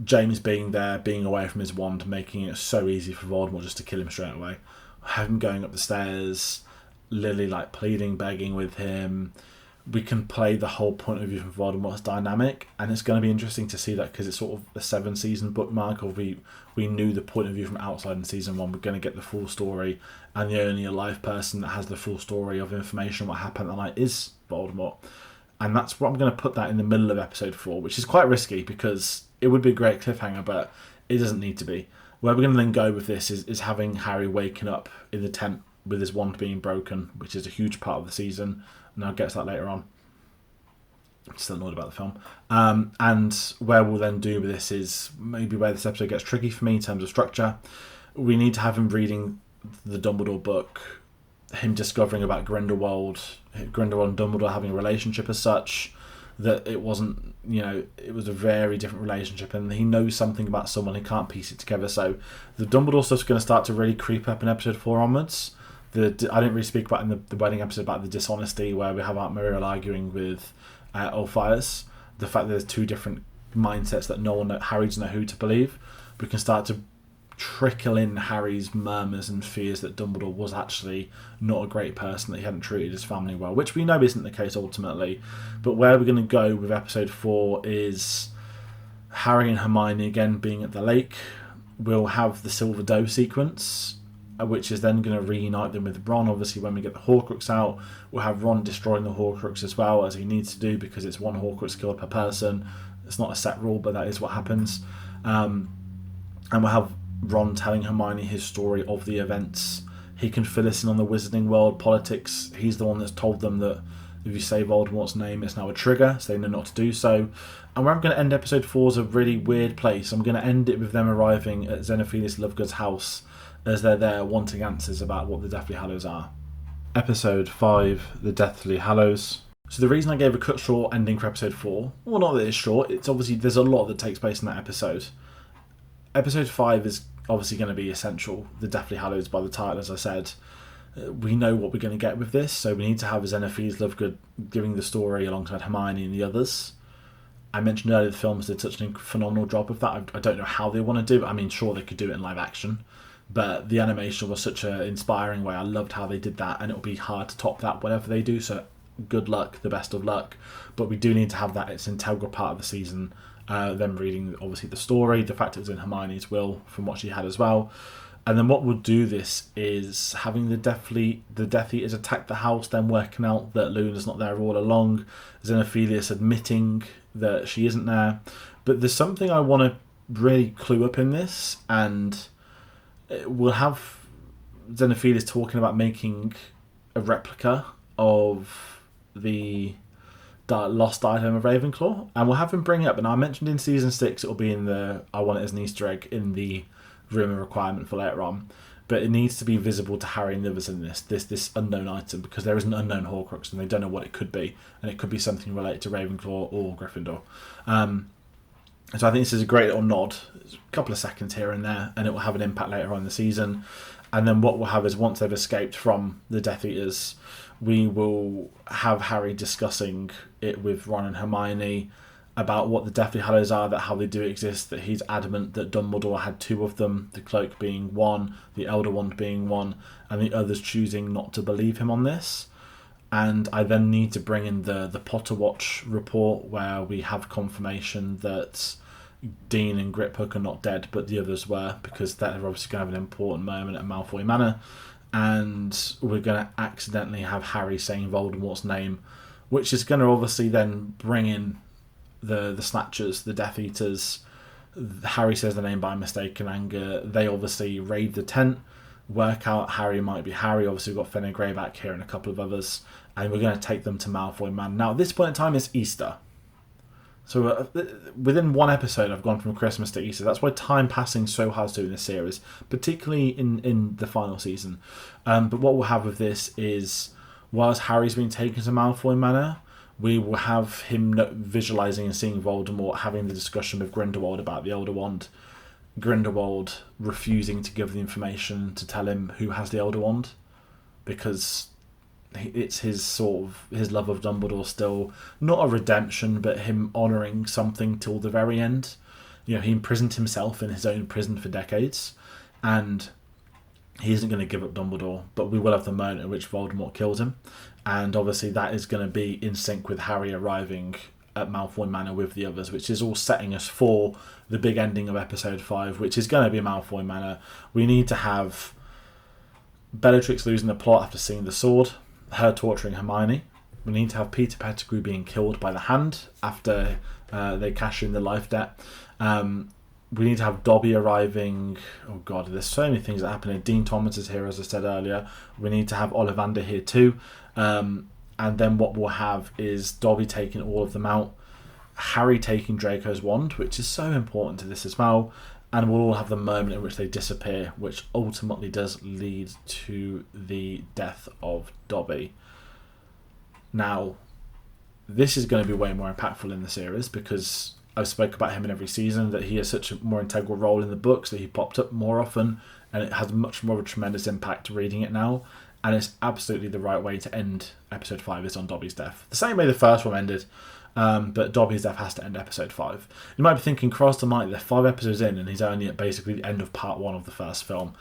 S1: James being there, being away from his wand, making it so easy for Voldemort just to kill him straight away. Have him going up the stairs, Lily like pleading, begging with him. We can play the whole point of view from Voldemort's dynamic, and it's going to be interesting to see that because it's sort of a 7-season bookmark of we knew the point of view from outside in season 1. We're going to get the full story, and the only alive person that has the full story of information on what happened that night is Voldemort. And that's what I'm going to put that in the middle of episode 4, which is quite risky because it would be a great cliffhanger, but it doesn't need to be. Where we're going to then go with this is having Harry waking up in the tent with his wand being broken, which is a huge part of the season, and I'll get to that later on. I'm still annoyed about the film. And where we'll then do with this is maybe where this episode gets tricky for me in terms of structure. We need to have him reading the Dumbledore book, him discovering about Grindelwald and Dumbledore having a relationship as such, that it wasn't, it was a very different relationship, and he knows something about someone, he can't piece it together. So the Dumbledore stuff's going to start to really creep up in episode 4 onwards. I didn't really speak about in the wedding episode about the dishonesty where we have Aunt Muriel arguing with Ulfias. The fact that there's two different mindsets that Harry doesn't know who to believe. We can start to trickle in Harry's murmurs and fears that Dumbledore was actually not a great person, that he hadn't treated his family well, which we know isn't the case ultimately. But where we're going to go with episode 4 is Harry and Hermione again being at the lake. We'll have the Silver Doe sequence, which is then going to reunite them with Ron. Obviously, when we get the Horcrux out, we'll have Ron destroying the Horcrux as well, as he needs to do, because it's one Horcrux killed per person. It's not a set rule, but that is what happens. And we'll have Ron telling Hermione his story of the events. He can fill us in on the Wizarding World politics. He's the one that's told them that if you say Voldemort's name, it's now a trigger, so they know not to do so. And where I'm going to end episode 4 is a really weird place. I'm going to end it with them arriving at Xenophilius Lovegood's house, as they're there wanting answers about what the Deathly Hallows are. Episode 5, The Deathly Hallows. So the reason I gave a cut short ending for episode 4, well, not that it's short, it's obviously there's a lot that takes place in that episode. Episode 5 is obviously going to be essential, The Deathly Hallows by the title, as I said. We know what we're going to get with this, so we need to have Xenophilius Lovegood giving the story alongside Hermione and the others. I mentioned earlier the films did such a phenomenal job of that. I don't know how they want to do it. I mean, sure, they could do it in live action, but the animation was such an inspiring way. I loved how they did that, and it'll be hard to top that, whatever they do, so good luck, the best of luck. But we do need to have that. It's an integral part of the season. Them reading, obviously, the story, the fact it was in Hermione's will from what she had as well. And then what will do this is having the Death Eaters attack the house, then working out that Luna's not there all along, Xenophilius admitting that she isn't there. But there's something I want to really clue up in this, and we'll have Xenophilius talking about making a replica of the lost item of Ravenclaw, and we'll have him bring it up. And I mentioned in season 6 it'll be in the I want it as an Easter egg in the room requirement for later on, but it needs to be visible to Harry and the others in this unknown item, because there is an unknown Horcrux and they don't know what it could be, and it could be something related to Ravenclaw or Gryffindor. So I think this is a great little nod, a couple of seconds here and there, and it will have an impact later on in the season. And then what we'll have is, once they've escaped from the Death Eaters, we will have Harry discussing it with Ron and Hermione about what the Deathly Hallows are, that how they do exist, that he's adamant that Dumbledore had 2 of them, the Cloak being 1, the Elder Wand being 1, and the others choosing not to believe him on this. And I then need to bring in the Potter Watch report, where we have confirmation that Dean and Griphook are not dead, but the others were, because they're obviously going to have an important moment at Malfoy Manor. And we're going to accidentally have Harry saying Voldemort's name, which is going to obviously then bring in the Snatchers, the Death Eaters. Harry says the name by mistake in anger. They obviously raid the tent, work out Harry might be Harry. Obviously, we've got Fenrir Greyback here and a couple of others, and we're going to take them to Malfoy Manor. Now, at this point in time, it's Easter. So within one episode, I've gone from Christmas to Easter. That's why time passing so hard to do in this series, particularly in the final season. But what we'll have with this is, whilst Harry's being taken to Malfoy Manor, we will have him visualising and seeing Voldemort having the discussion with Grindelwald about the Elder Wand. Grindelwald refusing to give the information to tell him who has the Elder Wand, because it's his love of Dumbledore still, not a redemption, but him honouring something till the very end. You know, he imprisoned himself in his own prison for decades, and he isn't going to give up Dumbledore, but we will have the moment at which Voldemort kills him, and obviously that is going to be in sync with Harry arriving at Malfoy Manor with the others, which is all setting us for the big ending of episode 5, which is going to be Malfoy Manor. We need to have Bellatrix losing the plot after seeing the sword, her torturing Hermione. We need to have Peter Pettigrew being killed by the Hand after they cash in the life debt. We need to have Dobby arriving. Oh god, there's so many things that happen here. Dean Thomas is here, as I said earlier. We need to have Ollivander here too. And then what we'll have is Dobby taking all of them out, Harry taking Draco's wand, which is so important to this as well, and we'll all have the moment in which they disappear, which ultimately does lead to the death of Dobby. Now, this is going to be way more impactful in the series, because I've spoke about him in every season, that he has such a more integral role in the books, that he popped up more often, and it has much more of a tremendous impact reading it now. And it's absolutely the right way to end episode 5 is on Dobby's death. The same way the first one ended. But Dobby's death has to end episode 5. You might be thinking, cross the might, they're 5 episodes in and he's only at basically the end of part 1 of the first film.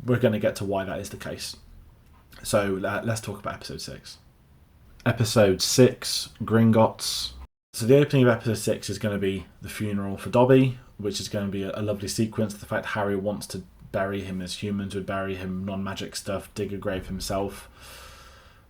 S1: We're going to get to why that is the case. So let's talk about episode 6. Episode 6, Gringotts. So the opening of episode 6 is going to be the funeral for Dobby, which is going to be a lovely sequence. The fact Harry wants to bury him as humans would bury him, non-magic stuff, dig a grave himself.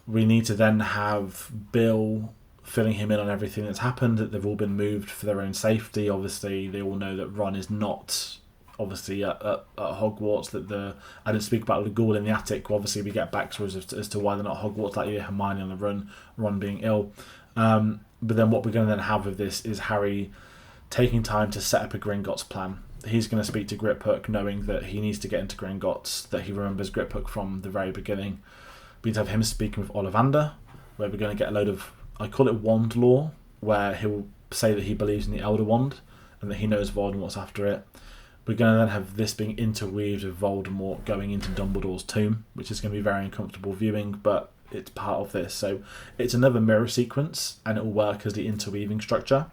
S1: We need to then have Bill filling him in on everything that's happened, that they've all been moved for their own safety. Obviously, they all know that Ron is not obviously at Hogwarts, that I didn't speak about the ghoul in the attic. Obviously, we get backstories as to why they're not Hogwarts, like Hermione on the run, Ron being ill. But then what we're going to then have with this is Harry taking time to set up a Gringotts plan. He's going to speak to Griphook, knowing that he needs to get into Gringotts, that he remembers Griphook from the very beginning. We need to have him speaking with Ollivander, where we're going to get a load of, I call it wand lore, where he'll say that he believes in the Elder Wand and that he knows Voldemort's after it. We're going to then have this being interweaved with Voldemort going into Dumbledore's tomb, which is going to be very uncomfortable viewing, but it's part of this. So it's another mirror sequence, and it will work as the interweaving structure.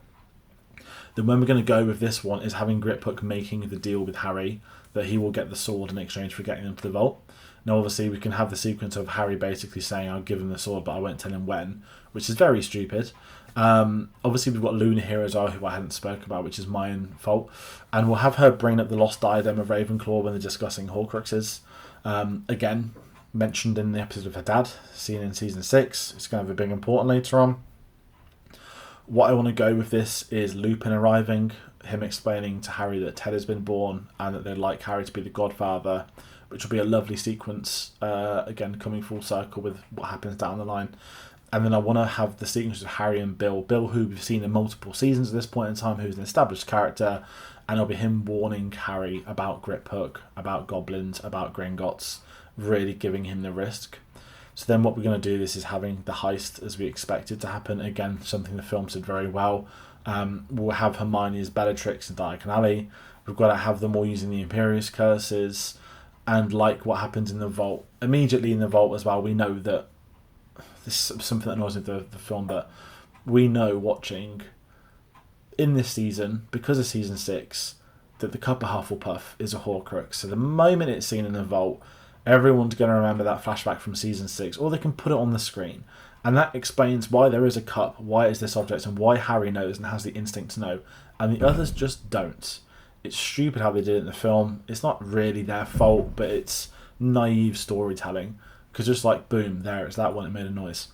S1: Then when we're going to go with this one is having Griphook making the deal with Harry that he will get the sword in exchange for getting into the vault. Now obviously we can have the sequence of Harry basically saying I'll give him the sword but I won't tell him when, which is very stupid. Obviously we've got Luna here as well, who I hadn't spoken about, which is my own fault. And we'll have her bring up the lost diadem of Ravenclaw when they're discussing Horcruxes. Again, mentioned in the episode of her dad, seen in season 6. It's going to have a big important later on. What I want to go with this is Lupin arriving, him explaining to Harry that Ted has been born and that they'd like Harry to be the godfather, which will be a lovely sequence, again coming full circle with what happens down the line. And then I want to have the sequence of Harry and Bill, who we've seen in multiple seasons at this point in time, who's an established character, and it'll be him warning Harry about Griphook, about goblins, about Gringotts, really giving him the risk. So then what we're going to do this is having the heist as we expected to happen. Again, something the film did very well. We'll have Hermione as Bellatrix and Diagon Alley. We've got to have them all using the Imperius curses. And like what happens in the vault, immediately in the vault as well, we know that this is something that annoys me with the film, but we know watching in this season, because of season 6, that the cup of Hufflepuff is a Horcrux. So the moment it's seen in the vault, everyone's going to remember that flashback from season 6, or they can put it on the screen. And that explains why there is a cup, why is this object, and why Harry knows and has the instinct to know, and the others just don't. It's stupid how they did it in the film. It's not really their fault, but it's naive storytelling. Because just like, boom, there, it's that one, it made a noise.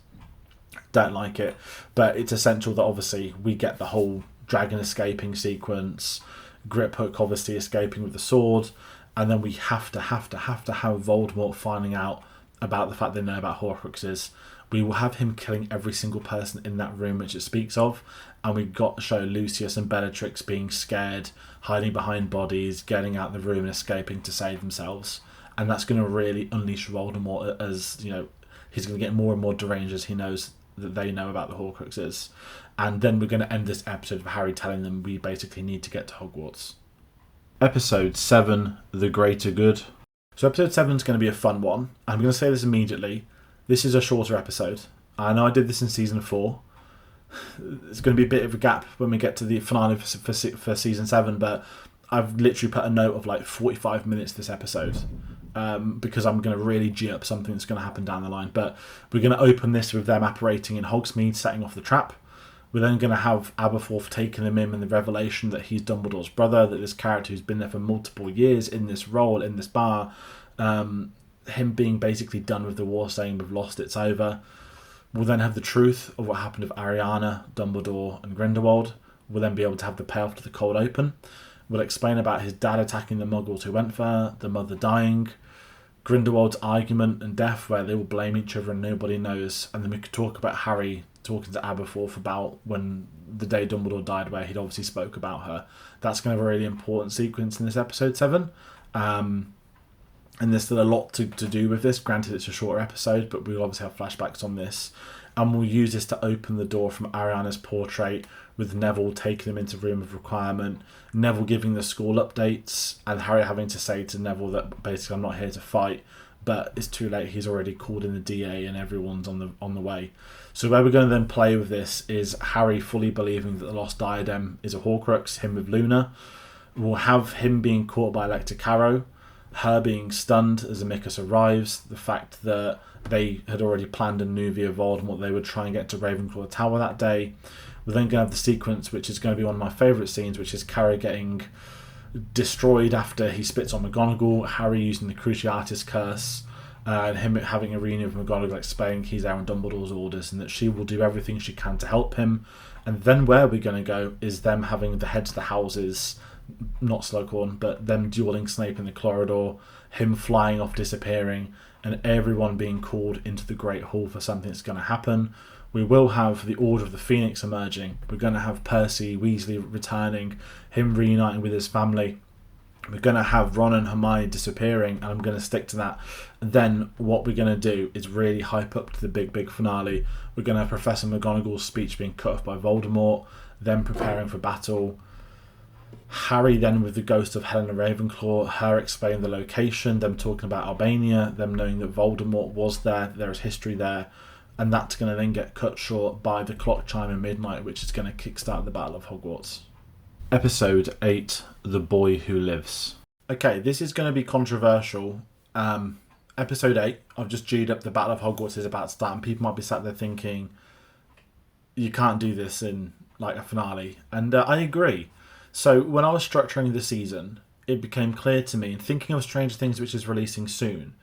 S1: Don't like it. But it's essential that obviously we get the whole dragon escaping sequence, Griphook obviously escaping with the sword, and then we have to have Voldemort finding out about the fact they know about Horcruxes. We will have him killing every single person in that room which it speaks of, and we've got to show Lucius and Bellatrix being scared, hiding behind bodies, getting out of the room and escaping to save themselves. And that's going to really unleash Voldemort, as you know, he's going to get more and more deranged as he knows that they know about the Horcruxes. And then we're going to end this episode of Harry telling them we basically need to get to Hogwarts. Episode 7, The Greater Good. So episode 7 is going to be a fun one. I'm going to say this immediately. This is a shorter episode. I know I did this in season 4. It's going to be a bit of a gap when we get to the finale for season 7, but I've literally put a note of like 45 minutes this episode, because I'm going to really G up something that's going to happen down the line. But we're going to open this with them apparating in Hogsmeade, setting off the trap. We're then going to have Aberforth taking them in and the revelation that he's Dumbledore's brother, that this character who's been there for multiple years in this role, in this bar, him being basically done with the war, saying we've lost, it's over. We'll then have the truth of what happened with Ariana, Dumbledore and Grindelwald. We'll then be able to have the payoff to the cold open. We'll explain about his dad attacking the muggles who went there, the mother dying, Grindelwald's argument and death where they will blame each other and nobody knows. And then we could talk about Harry talking to Aberforth about when the day Dumbledore died, where he'd obviously spoke about her. That's going to have a really important sequence in this episode 7. And there's still a lot to do with this. Granted, it's a shorter episode, but we'll obviously have flashbacks on this. And we'll use this to open the door from Ariana's portrait, with Neville taking them into Room of Requirement, Neville giving the school updates, and Harry having to say to Neville that basically I'm not here to fight, but it's too late. He's already called in the DA and everyone's on the way. So where we're going to then play with this is Harry fully believing that the lost diadem is a Horcrux, him with Luna. We'll have him being caught by Electa Caro, her being stunned as Amicus arrives, the fact that they had already planned and knew via Voldemort they would try and get to Ravenclaw Tower that day. We're then going to have the sequence, which is going to be one of my favourite scenes, which is Caro getting destroyed after he spits on McGonagall, Harry using the Cruciatus Curse, and him having a reunion with McGonagall explaining he's there on Dumbledore's orders and that she will do everything she can to help him. And then where we're going to go is them having the heads of the houses, not Slughorn, but them dueling Snape in the corridor, him flying off, disappearing, and everyone being called into the Great Hall for something that's going to happen. We will have the Order of the Phoenix emerging. We're going to have Percy Weasley returning, him reuniting with his family. We're going to have Ron and Hermione disappearing, and I'm going to stick to that. And then what we're going to do is really hype up to the big finale. We're going to have Professor McGonagall's speech being cut off by Voldemort, them preparing for battle. Harry then with the ghost of Helena Ravenclaw, her explaining the location, them talking about Albania, them knowing that Voldemort was there is history there, and that's going to then get cut short by the clock chiming midnight, which is going to kickstart the Battle of Hogwarts. Episode 8, The Boy Who Lives. Okay, this is going to be controversial. Episode 8, I've just G'd up the Battle of Hogwarts is about to start, and people might be sat there thinking, you can't do this in like a finale, and I agree. So when I was structuring the season, it became clear to me, and thinking of Stranger Things, which is releasing soon,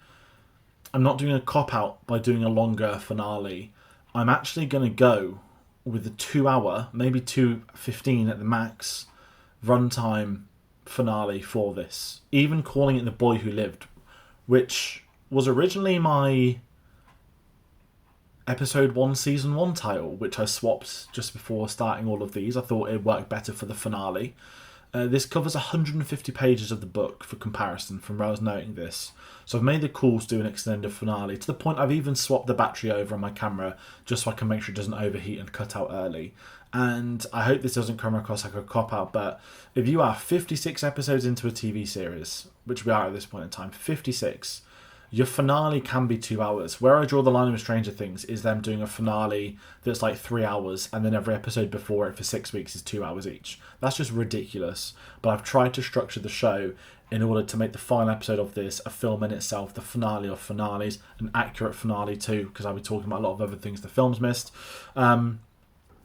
S1: I'm not doing a cop-out by doing a longer finale. I'm actually going to go with a 2-hour, maybe 2:15 at the max, runtime finale for this. Even calling it The Boy Who Lived, which was originally my Episode 1, Season 1 title, which I swapped just before starting all of these. I thought it worked better for the finale. This covers 150 pages of the book for comparison from where I was noting this. So I've made the call to do an extended finale, to the point I've even swapped the battery over on my camera just so I can make sure it doesn't overheat and cut out early. And I hope this doesn't come across like a cop-out, but if you are 56 episodes into a TV series, which we are at this point in time, 56, your finale can be 2 hours. Where I draw the line with Stranger Things is them doing a finale that's like 3 hours, and then every episode before it for 6 weeks is 2 hours each. That's just ridiculous. But I've tried to structure the show in order to make the final episode of this a film in itself, the finale of finales, an accurate finale too, because I'll be talking about a lot of other things the film's missed.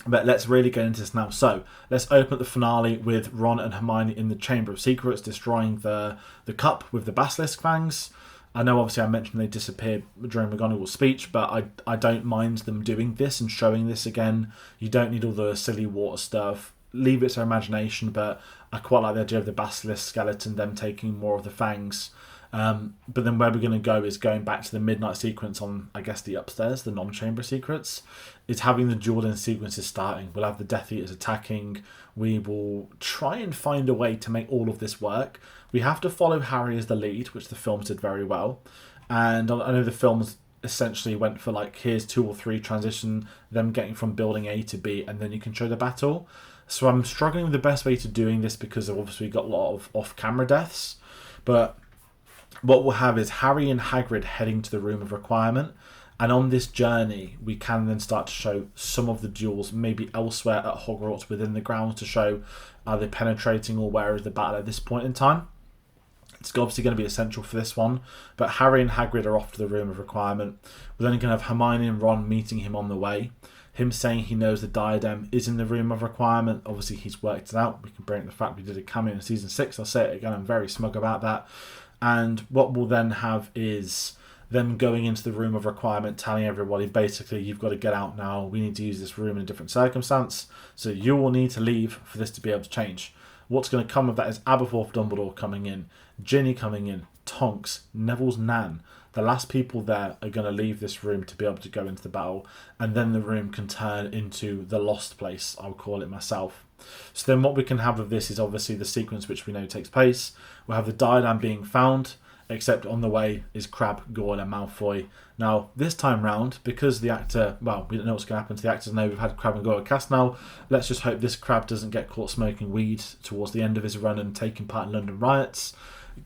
S1: But let's really get into this now. So let's open up the finale with Ron and Hermione in the Chamber of Secrets, destroying the cup with the basilisk fangs. I know obviously I mentioned they disappeared during McGonagall's speech, but I don't mind them doing this and showing this again. You don't need all the silly water stuff. Leave it to imagination, but I quite like the idea of the basilisk skeleton, them taking more of the fangs. But then where we're going to go is going back to the midnight sequence on, I guess, the upstairs, the non-chamber secrets. It's having the dueling sequences starting. We'll have the Death Eaters attacking. We will try and find a way to make all of this work. We have to follow Harry as the lead, which the films did very well. And I know the films essentially went for like, here's 2 or 3 transition, them getting from building A to B, and then you can show the battle. So I'm struggling with the best way to doing this because I've obviously got a lot of off-camera deaths. But what we'll have is Harry and Hagrid heading to the Room of Requirement. And on this journey, we can then start to show some of the duels, maybe elsewhere at Hogwarts within the grounds, to show are they penetrating or where is the battle at this point in time. It's obviously going to be essential for this one. But Harry and Hagrid are off to the Room of Requirement. We're then going to have Hermione and Ron meeting him on the way. Him saying he knows the diadem is in the Room of Requirement. Obviously, he's worked it out. We can bring up the fact we did a cameo in Season 6. I'll say it again, I'm very smug about that. And what we'll then have is them going into the Room of Requirement, telling everybody, basically, you've got to get out now. We need to use this room in a different circumstance. So you will need to leave for this to be able to change. What's going to come of that is Aberforth Dumbledore coming in, Ginny coming in, Tonks, Neville's Nan. The last people there are going to leave this room to be able to go into the battle, and then the room can turn into the lost place, I'll call it myself. So then what we can have of this is obviously the sequence which we know takes place. We'll have the diadem being found, except on the way is Crabbe, Goyle and Malfoy. Now, this time round, because the actor, well, we don't know what's going to happen to the actors now, we've had Crabbe and Goyle cast now, let's just hope this Crabbe doesn't get caught smoking weed towards the end of his run and taking part in London riots.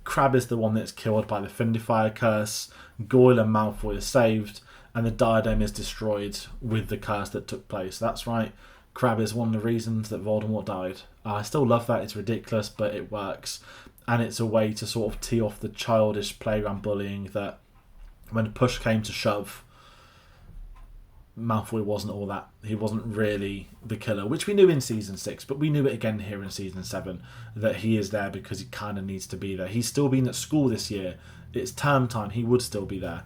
S1: Crabbe is the one that's killed by the Findifier curse, Goyle and Malfoy are saved, and the diadem is destroyed with the curse that took place. That's right, Crabbe is one of the reasons that Voldemort died. I still love that, it's ridiculous, but it works. And it's a way to sort of tee off the childish playground bullying that when push came to shove, Malfoy wasn't all that. He wasn't really the killer, which we knew in Season 6, but we knew it again here in Season 7, that he is there because he kind of needs to be there. He's still been at school this year. It's term time. He would still be there,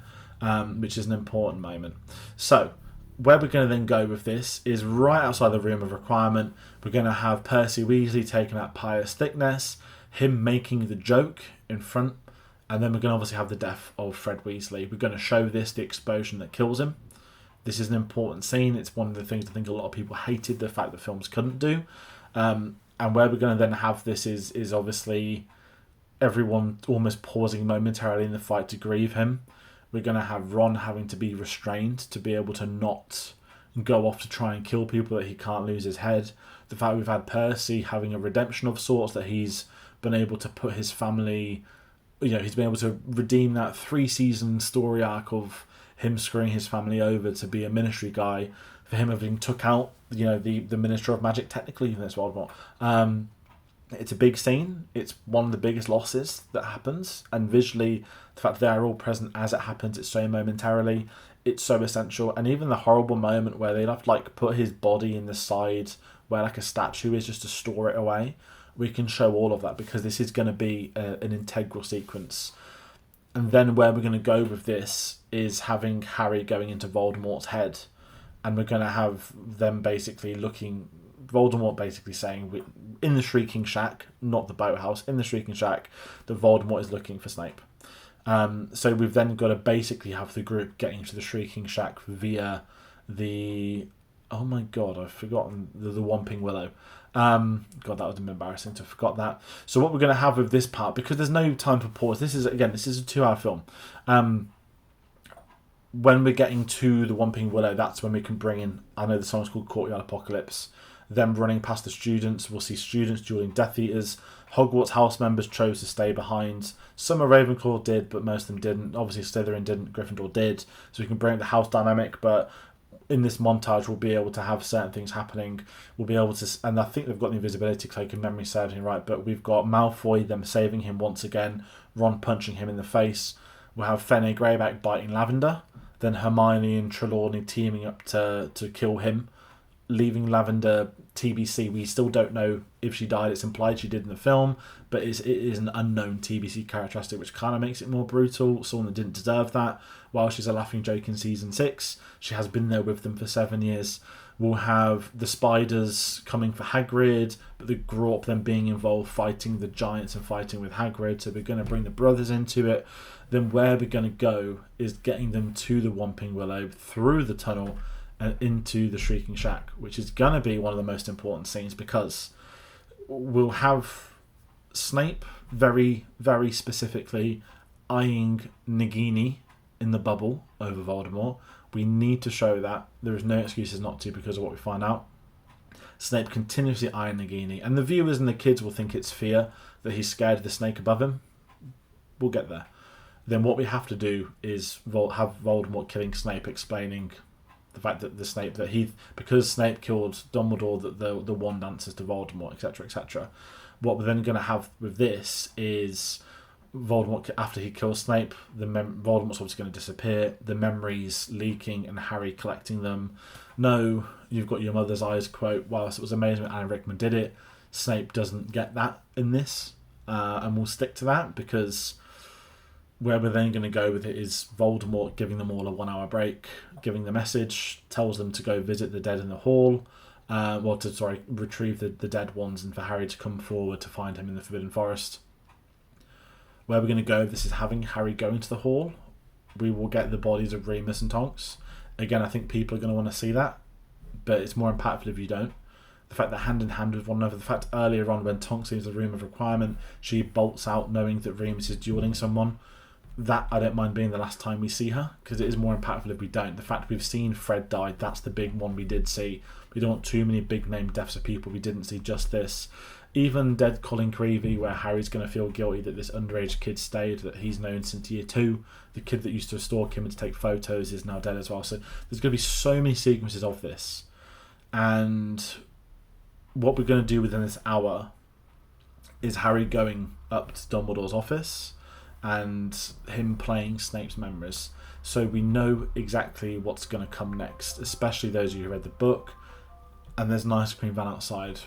S1: which is an important moment. So, where we're going to then go with this is right outside the room of requirement. We're going to have Percy Weasley taking out Pius Thickness, him making the joke in front, and then we're going to obviously have the death of Fred Weasley. We're going to show this, the explosion that kills him. This is an important scene. It's one of the things I think a lot of people hated the fact that films couldn't do. And where we're going to then have this is obviously everyone almost pausing momentarily in the fight to grieve him. We're going to have Ron having to be restrained to be able to not go off to try and kill people, that he can't lose his head. The fact we've had Percy having a redemption of sorts, that he's been able to put his family, he's been able to redeem that 3-season story arc of him screwing his family over to be a ministry guy, for him having took out, the Minister of Magic, technically, in this Voldemort. It's a big scene. It's one of the biggest losses that happens, and visually, the fact that they're all present as it happens, it's so momentarily, it's so essential. And even the horrible moment where they'd have to put his body in the side where a statue is, just to store it away, we can show all of that, because this is going to be an integral sequence. And then where we're going to go with this is having Harry going into Voldemort's head, and we're going to have them basically Voldemort basically saying, in the Shrieking Shack, not the boathouse, in the Shrieking Shack, that Voldemort is looking for Snape. So we've then got to basically have the group getting to the Shrieking Shack via the... Oh my god, I've forgotten the Whomping Willow. God, that would have been embarrassing to have forgot that. So what we're going to have with this part, because there's no time for pause, this is a 2-hour film. When we're getting to the Whomping Willow, that's when we can bring in, I know the song's called Courtyard Apocalypse, them running past the students. We'll see students dueling Death Eaters. Hogwarts house members chose to stay behind. Some of Ravenclaw did, but most of them didn't. Obviously Slytherin didn't, Gryffindor did. So we can bring the house dynamic, but in this montage we'll be able to have certain things happening. We'll be able to, and I think they've got the invisibility cloak, in memory serves me right, but we've got Malfoy, them saving him once again, Ron punching him in the face. We'll have Fenrir Greyback biting Lavender, then Hermione and Trelawney teaming up to kill him, leaving Lavender TBC. We still don't know if she died. It's implied she did in the film, but it is an unknown TBC characteristic, which kind of makes it more brutal. Someone that didn't deserve that. While she's a laughing joke in Season 6, she has been there with them for 7 years. We'll have the spiders coming for Hagrid, but the Grawp then being involved, fighting the giants and fighting with Hagrid. So we're going to bring the brothers into it. Then where we're going to go is getting them to the Whomping Willow, through the tunnel, and into the Shrieking Shack, which is going to be one of the most important scenes, because we'll have Snape very, very specifically eyeing Nagini in the bubble over Voldemort. We need to show that. There is no excuses not to, because of what we find out. Snape continuously eyeing Nagini, and the viewers and the kids will think it's fear, that he's scared of the snake above him. We'll get there. Then what we have to do is have Voldemort killing Snape, explaining the fact that because Snape killed Dumbledore, that the wand answers to Voldemort, etc., etc. What we're then going to have with this is Voldemort, after he kills Snape, Voldemort's obviously going to disappear, the memories leaking and Harry collecting them. No, you've got your mother's eyes quote, whilst it was amazing when Alan Rickman did it, Snape doesn't get that in this, and we'll stick to that, because where we're then going to go with it is Voldemort giving them all a 1-hour break, giving the message, tells them to go visit the dead in the hall, retrieve the dead ones, and for Harry to come forward to find him in the Forbidden Forest. Where we're going to go, this is having Harry go into the hall. We will get the bodies of Remus and Tonks. Again, I think people are going to want to see that, but it's more impactful if you don't. The fact that hand in hand with one another, the fact earlier on when Tonks leaves the room of requirement, she bolts out knowing that Remus is dueling someone. that I don't mind being the last time we see her, because it is more impactful if we don't. The fact we've seen Fred die, that's the big one we did see. We don't want too many big name deaths of people we didn't see, just this. Even dead Colin Creevey, where Harry's going to feel guilty that this underage kid stayed, that he's known since year 2. The kid that used to stalk him and to take photos is now dead as well. So there's going to be so many sequences of this. And what we're going to do within this hour is Harry going up to Dumbledore's office and him playing Snape's memories. So we know exactly what's going to come next, especially those of you who read the book. And there's an ice cream van outside,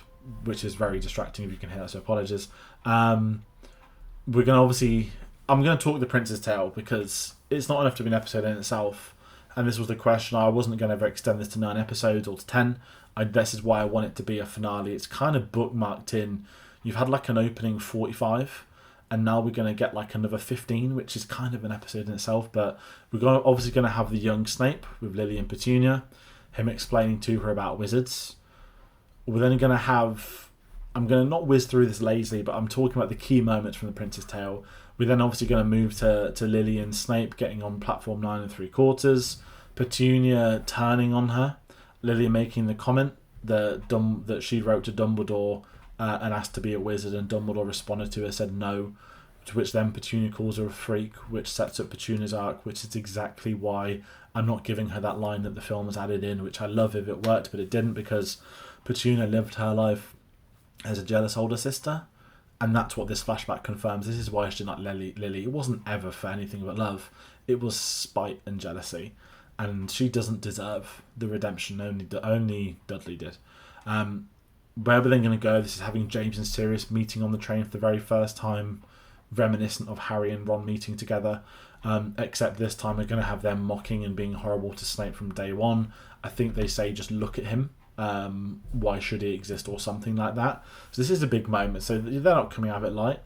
S1: which is very distracting if you can hear that, so apologies. We're going to obviously... I'm going to talk The Prince's Tale because it's not enough to be an episode in itself. And this was the question. I wasn't going to ever extend this to 9 episodes or to 10. This is why I want it to be a finale. It's kind of bookmarked in. You've had like an opening 45, and now we're going to get like another 15, which is kind of an episode in itself. But we're obviously going to have the young Snape with Lily and Petunia, him explaining to her about wizards. We're then going to have... I'm going to not whiz through this lazily, but I'm talking about the key moments from The Prince's Tale. We're then obviously going to move to Lily and Snape getting on platform 9 3/4. Petunia turning on her. Lily making the comment that she wrote to Dumbledore and asked to be a wizard, and Dumbledore responded to her, said no, to which then Petunia calls her a freak, which sets up Petunia's arc, which is exactly why I'm not giving her that line that the film has added in, which I love if it worked, but it didn't, because Petunia lived her life as a jealous older sister, and that's what this flashback confirms. This is why she didn't like Lily. It wasn't ever for anything but love. It was spite and jealousy, and she doesn't deserve the redemption. Only Dudley did. Where we're then going to go, this is having James and Sirius meeting on the train for the very first time, reminiscent of Harry and Ron meeting together, except this time we're going to have them mocking and being horrible to Snape from day one. I think they say just look at him. Why should he exist, or something like that. So this is a big moment, so they're not coming out of it light.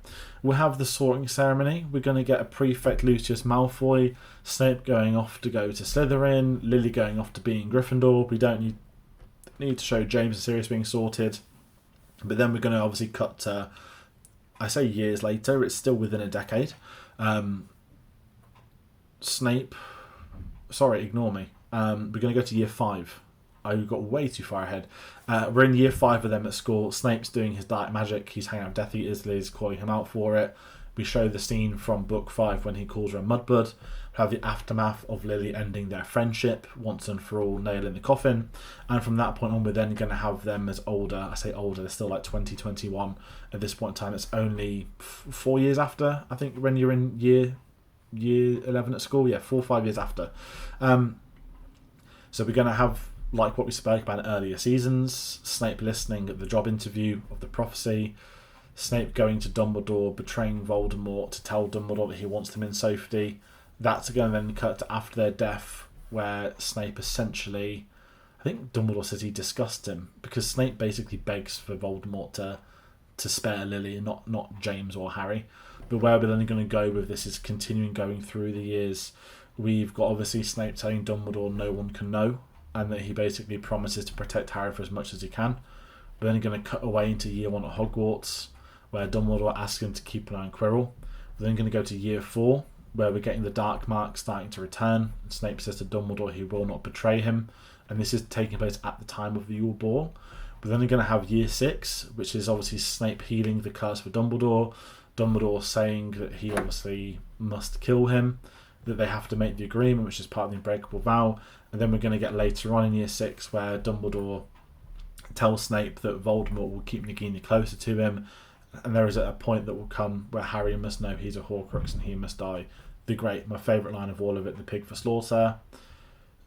S1: We'll have the sorting ceremony. We're going to get a prefect Lucius Malfoy, Snape going off to go to Slytherin, Lily going off to be in Gryffindor. We don't need to show James and Sirius being sorted, but then we're going to obviously cut to, I say years later, it's still within a decade. Snape, sorry, ignore me. We're going to go to year 5. I got way too far ahead. We're in year 5 of them at school. Snape's doing his dark magic. He's hanging out with Death Eaters. Lily's calling him out for it. We show the scene from book 5 when he calls her a mudblood. We have the aftermath of Lily ending their friendship once and for all, nail in the coffin. And from that point on, we're then going to have them as older. I say older, they're still like 2021 at this point in time. It's only 4 years after, I think, when you're in year 11 at school. Yeah, 4 or 5 years after. So we're going to have, like what we spoke about in earlier seasons, Snape listening at the job interview of the prophecy, Snape going to Dumbledore, betraying Voldemort to tell Dumbledore that he wants them in safety. That's going to then cut to after their death, where Snape essentially, I think Dumbledore says he disgusts him, because Snape basically begs for Voldemort to spare Lily and not James or Harry. But where we're then going to go with this is continuing going through the years. We've got obviously Snape telling Dumbledore no one can know, and that he basically promises to protect Harry for as much as he can. We're then going to cut away into year 1 at Hogwarts, where Dumbledore asks him to keep an eye on Quirrell. We're then going to go to year 4, where we're getting the dark mark starting to return. And Snape says to Dumbledore he will not betray him, and this is taking place at the time of the Yule Ball. We're then going to have year 6, which is obviously Snape healing the curse for Dumbledore, Dumbledore saying that he obviously must kill him, that they have to make the agreement, which is part of the unbreakable vow. And then we're going to get later on in year 6 where Dumbledore tells Snape that Voldemort will keep Nagini closer to him, and there is a point that will come where Harry must know he's a Horcrux and he must die. My favourite line of all of it, the pig for slaughter.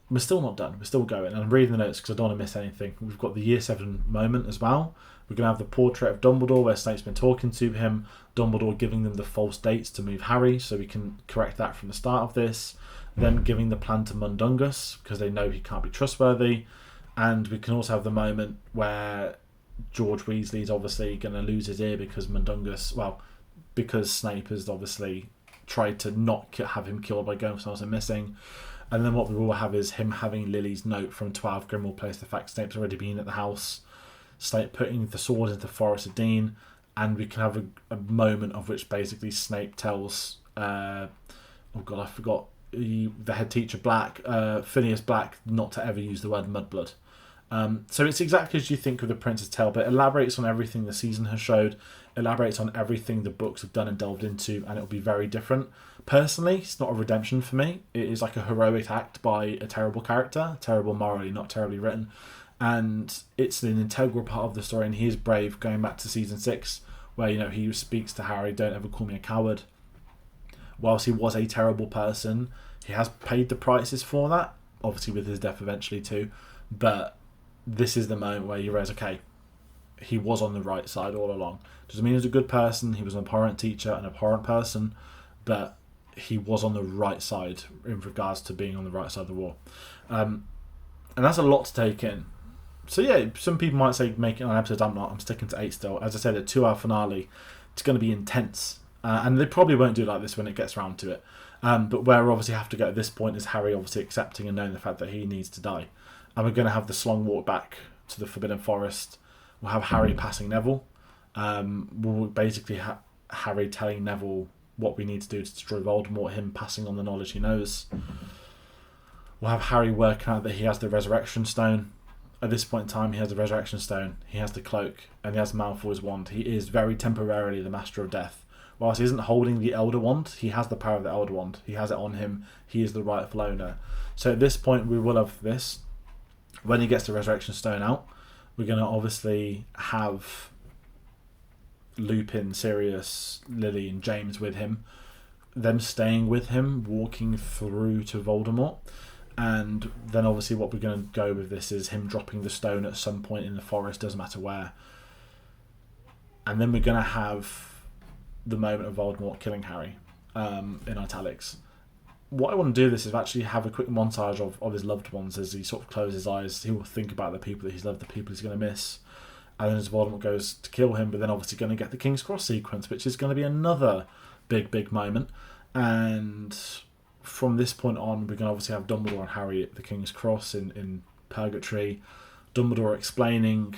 S1: We're still not done, we're still going, and I'm reading the notes because I don't want to miss anything. We've got the year 7 moment as well. We're going to have the portrait of Dumbledore where Snape's been talking to him, Dumbledore giving them the false dates to move Harry, so we can correct that from the start of this. Then giving the plan to Mundungus because they know he can't be trustworthy. And we can also have the moment where George Weasley's obviously going to lose his ear because because Snape has obviously tried to not have him killed by going for something missing. And then what we will have is him having Lily's note from 12 Grimmauld Place, the fact Snape's already been at the house, Snape putting the sword into Forest of Dean, and we can have a moment of which basically Snape tells oh god, I forgot the head teacher Black, Phineas Black, not to ever use the word mudblood. So it's exactly as you think of The Prince's Tale, but it elaborates on everything the season has showed, elaborates on everything the books have done and delved into, and it'll be very different. Personally, it's not a redemption for me. It is like a heroic act by a terrible character, terrible morally, not terribly written. And it's an integral part of the story, and he is brave, going back to season 6, where, you know, he speaks to Harry, don't ever call me a coward. Whilst he was a terrible person, he has paid the prices for that, obviously with his death eventually too, but this is the moment where you realise, okay, he was on the right side all along. Doesn't mean he was a good person, he was an abhorrent teacher, an abhorrent person, but he was on the right side in regards to being on the right side of the war. And that's a lot to take in. So yeah, some people might say make it 9 episodes. I'm not. I'm sticking to 8 still. As I said, a 2-hour finale. It's going to be intense. And they probably won't do it like this when it gets around to it. But where we obviously have to go at this point is Harry obviously accepting and knowing the fact that he needs to die. And we're going to have the Slong walk back to the Forbidden Forest. We'll have Harry passing Neville. We'll basically have Harry telling Neville what we need to do to destroy Voldemort, him passing on the knowledge he knows. We'll have Harry working out that he has the Resurrection Stone. At this point in time, he has the Resurrection Stone, he has the cloak, and he has Malfoy's wand. He is very temporarily the Master of Death. Whilst he isn't holding the Elder Wand, he has the power of the Elder Wand. He has it on him. He is the rightful owner. So at this point, we will have this. When he gets the Resurrection Stone out, we're going to obviously have Lupin, Sirius, Lily, and James with him. Them staying with him, walking through to Voldemort. And then obviously what we're going to go with this is him dropping the stone at some point in the forest, doesn't matter where. And then we're going to have the moment of Voldemort killing Harry, in italics. What I want to do this is actually have a quick montage of his loved ones as he sort of closes his eyes. He will think about the people that he's loved, the people he's going to miss. And then as Voldemort goes to kill him, but then obviously going to get the King's Cross sequence, which is going to be another big moment. And from this point on, we're going to obviously have Dumbledore and Harry at the King's Cross in Purgatory. Dumbledore explaining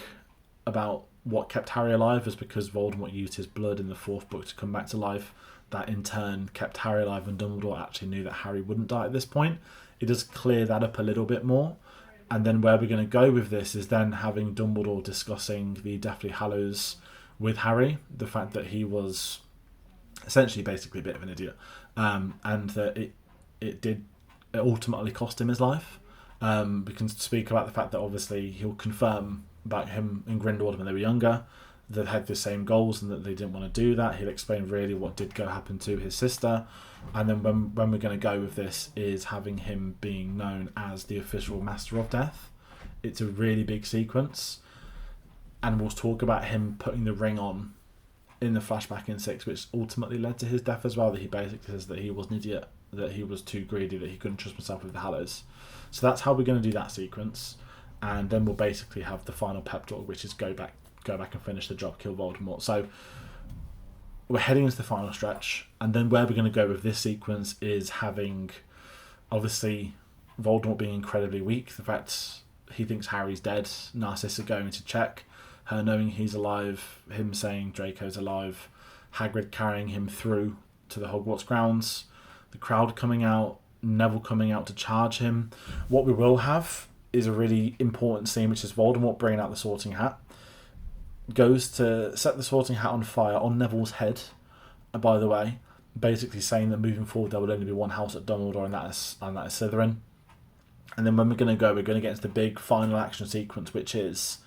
S1: about what kept Harry alive is because Voldemort used his blood in the 4th book to come back to life. That in turn kept Harry alive, and Dumbledore actually knew that Harry wouldn't die at this point. It does clear that up a little bit more. And then where we're going to go with this is then having Dumbledore discussing the Deathly Hallows with Harry. The fact that he was essentially basically a bit of an idiot. And that it ultimately cost him his life. We can speak about the fact that obviously he'll confirm about him and Grindelwald when they were younger. They had the same goals and that they didn't want to do that. He'll explain really what did go happen to his sister. And then when we're going to go with this is having him being known as the official Master of Death. It's a really big sequence. And we'll talk about him putting the ring on in the flashback in 6, which ultimately led to his death as well. That he basically says that he was an idiot, that he was too greedy, that he couldn't trust himself with the Hallows. So that's how we're going to do that sequence. And then we'll basically have the final pep talk, which is go back and finish the job, kill Voldemort. So we're heading into the final stretch, and then where we're going to go with this sequence is having obviously Voldemort being incredibly weak, the fact he thinks Harry's dead, Narcissa going to check, her knowing he's alive, him saying Draco's alive, Hagrid carrying him through to the Hogwarts grounds, the crowd coming out, Neville coming out to charge him. What we will have is a really important scene, which is Voldemort bringing out the Sorting Hat, goes to set the Sorting Hat on fire on Neville's head, by the way, basically saying that moving forward there will only be one house at Dumbledore, and that is Slytherin. And then when we're going to get into the big final action sequence, which is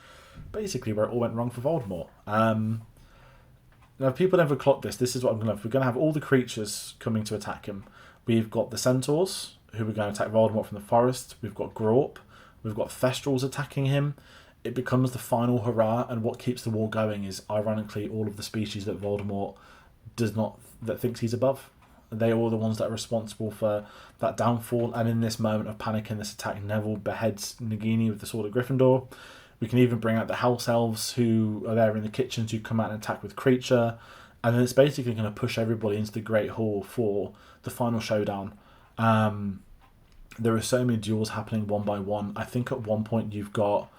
S1: basically where it all went wrong for Voldemort. Now, if people never clocked this is what I'm going to have. We're going to have all the creatures coming to attack him. We've got the Centaurs, who are going to attack Voldemort from the forest. We've got Grawp. We've got Thestrals attacking him. It becomes the final hurrah, and what keeps the war going is, ironically, all of the species that Voldemort that thinks he's above. They are all the ones that are responsible for that downfall, and in this moment of panic in this attack, Neville beheads Nagini with the Sword of Gryffindor. We can even bring out the House Elves, who are there in the kitchen, to come out and attack with Creature, and then it's basically going to push everybody into the Great Hall for the final showdown. There are so many duels happening one by one. I think at one point you've got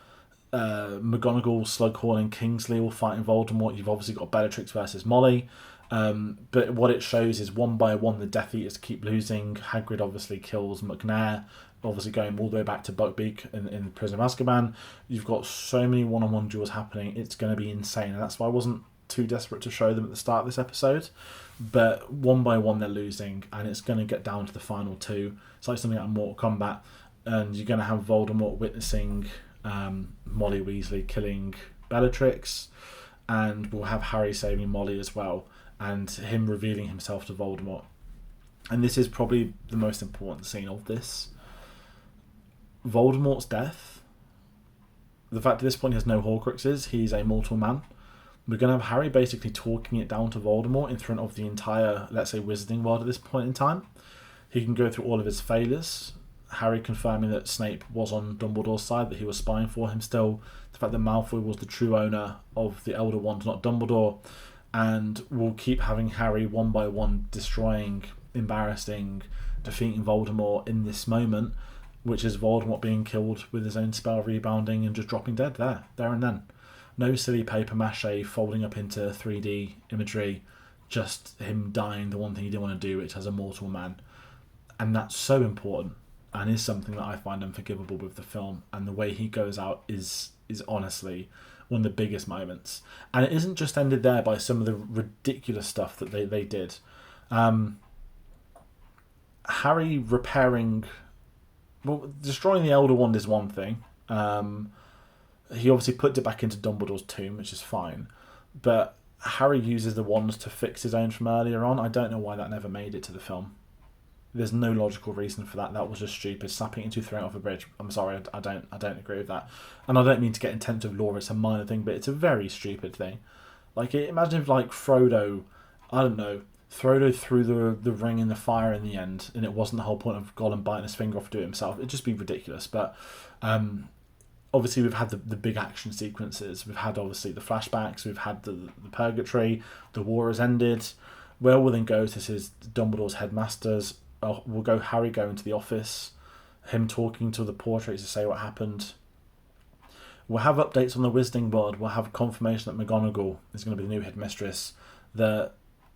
S1: McGonagall, Slughorn and Kingsley all fighting Voldemort. You've obviously got Bellatrix versus Molly. But what it shows is one by one the Death Eaters keep losing. Hagrid obviously kills McNair, obviously going all the way back to Buckbeak in Prison of Azkaban. You've got so many one-on-one duels happening, it's going to be insane. And that's why I wasn't too desperate to show them at the start of this episode. But one by one they're losing, and it's going to get down to the final two. It's like something like Mortal Kombat, and you're going to have Voldemort witnessing Molly Weasley killing Bellatrix, and we'll have Harry saving Molly as well, and him revealing himself to Voldemort. And this is probably the most important scene of this. Voldemort's death, the fact at this point he has no Horcruxes, he's a mortal man. We're going to have Harry basically talking it down to Voldemort in front of the entire, let's say, wizarding world at this point in time. He can go through all of his failures. Harry confirming that Snape was on Dumbledore's side, that he was spying for him still. The fact that Malfoy was the true owner of the Elder Wand, not Dumbledore. And we'll keep having Harry one by one destroying, embarrassing, defeating Voldemort in this moment, which is Voldemort being killed with his own spell rebounding and just dropping dead there and then. No silly paper mache folding up into 3D imagery, just him dying, the one thing he didn't want to do, which as a mortal man. And that's so important, and is something that I find unforgivable with the film. And the way he goes out is honestly one of the biggest moments. And it isn't just ended there by some of the ridiculous stuff that they did. Harry repairing... Well, destroying the Elder Wand is one thing. He obviously put it back into Dumbledore's tomb, which is fine. But Harry uses the wands to fix his own from earlier on. I don't know why that never made it to the film. There's no logical reason for that. That was just stupid. Snapping into throwing off a bridge. I'm sorry, I don't agree with that. And I don't mean to get intense with lore. It's a minor thing, but it's a very stupid thing. Like, imagine if like Frodo, I don't know, Frodo threw the ring in the fire in the end, and it wasn't the whole point of Gollum biting his finger off to do it himself. It'd just be ridiculous. But obviously we've had the big action sequences. We've had obviously the flashbacks. We've had the purgatory. The war has ended. Where we'll then go, this is Dumbledore's headmasters. We'll go Harry going to the office, him talking to the portraits to say what happened. We'll have updates on the Wizarding World. We'll have confirmation that McGonagall is going to be the new headmistress. That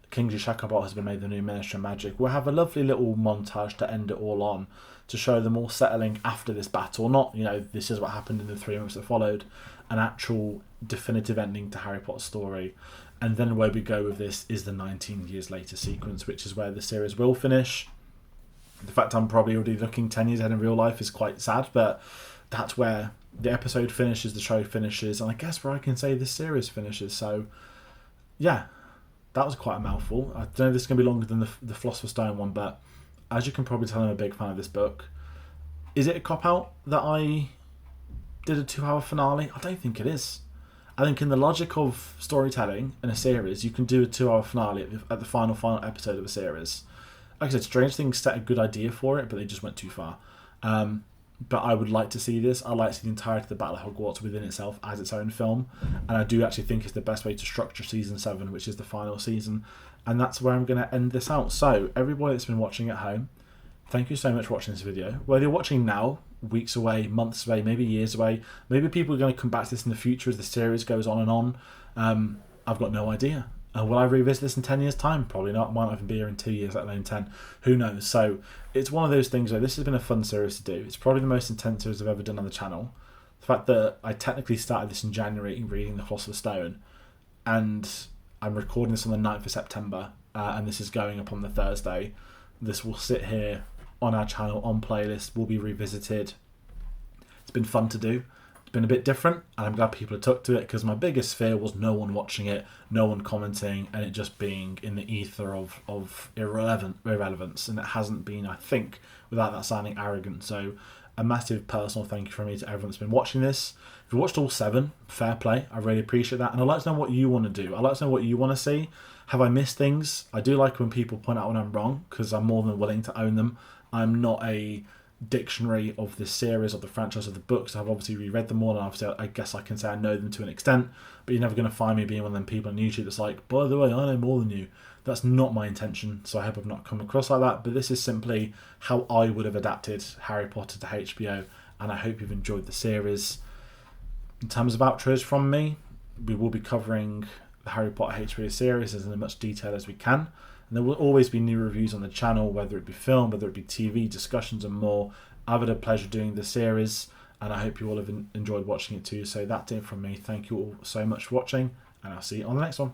S1: Kingsley Shacklebolt has been made the new Minister of Magic. We'll have a lovely little montage to end it all on, to show them all settling after this battle. Not, this is what happened in the 3 months that followed. An actual definitive ending to Harry Potter's story. And then where we go with this is the 19 years later sequence, which is where the series will finish. The fact I'm probably already looking 10 years ahead in real life is quite sad, but that's where the episode finishes, the show finishes, and I guess where I can say this series finishes. So, yeah, that was quite a mouthful. I don't know if this is going to be longer than the Philosopher's Stone one, but as you can probably tell, I'm a big fan of this book. Is it a cop-out that I did a 2-hour finale? I don't think it is. I think in the logic of storytelling in a series, you can do a 2-hour finale at the final episode of a series. Like I said, Strange Things set a good idea for it, but they just went too far. But I would like to see this. I'd like to see the entirety of the Battle of Hogwarts within itself as its own film. And I do actually think it's the best way to structure Season 7, which is the final season. And that's where I'm going to end this out. So, everybody that's been watching at home, thank you so much for watching this video. Whether you're watching now, weeks away, months away, maybe years away, maybe people are going to come back to this in the future as the series goes on and on. I've got no idea. Will I revisit this in 10 years' time? Probably not. I might not even be here in 2 years, let alone 10. Who knows? So it's one of those things where this has been a fun series to do. It's probably the most intense series I've ever done on the channel. The fact that I technically started this in January reading The Philosopher's Stone, and I'm recording this on the 9th of September, and this is going up on the Thursday. This will sit here on our channel, on playlist, will be revisited. It's been fun to do. Been a bit different, and I'm glad people have took to it, because my biggest fear was no one watching it, no one commenting, and it just being in the ether of irrelevance, and it hasn't been, I think, without that sounding arrogant. So a massive personal thank you from me to everyone that's been watching this. If you watched all 7, fair play, I really appreciate that, and I'd like to know what you want to do. I'd like to know what you want to see. Have I missed things? I do like when people point out when I'm wrong, because I'm more than willing to own them. I'm not a dictionary of this series, of the franchise, of the books. I've obviously reread them all, and obviously I guess I can say I know them to an extent, but you're never going to find me being one of them people on YouTube that's like, by the way, I know more than you. That's not my intention, so I hope I've not come across like that, but this is simply how I would have adapted Harry Potter to HBO, and I hope you've enjoyed the series. In terms of outros from me, we will be covering the Harry Potter HBO series as much detail as we can. And there will always be new reviews on the channel, whether it be film, whether it be TV, discussions and more. I've had a pleasure doing the series, and I hope you all have enjoyed watching it too. So that's it from me. Thank you all so much for watching, and I'll see you on the next one.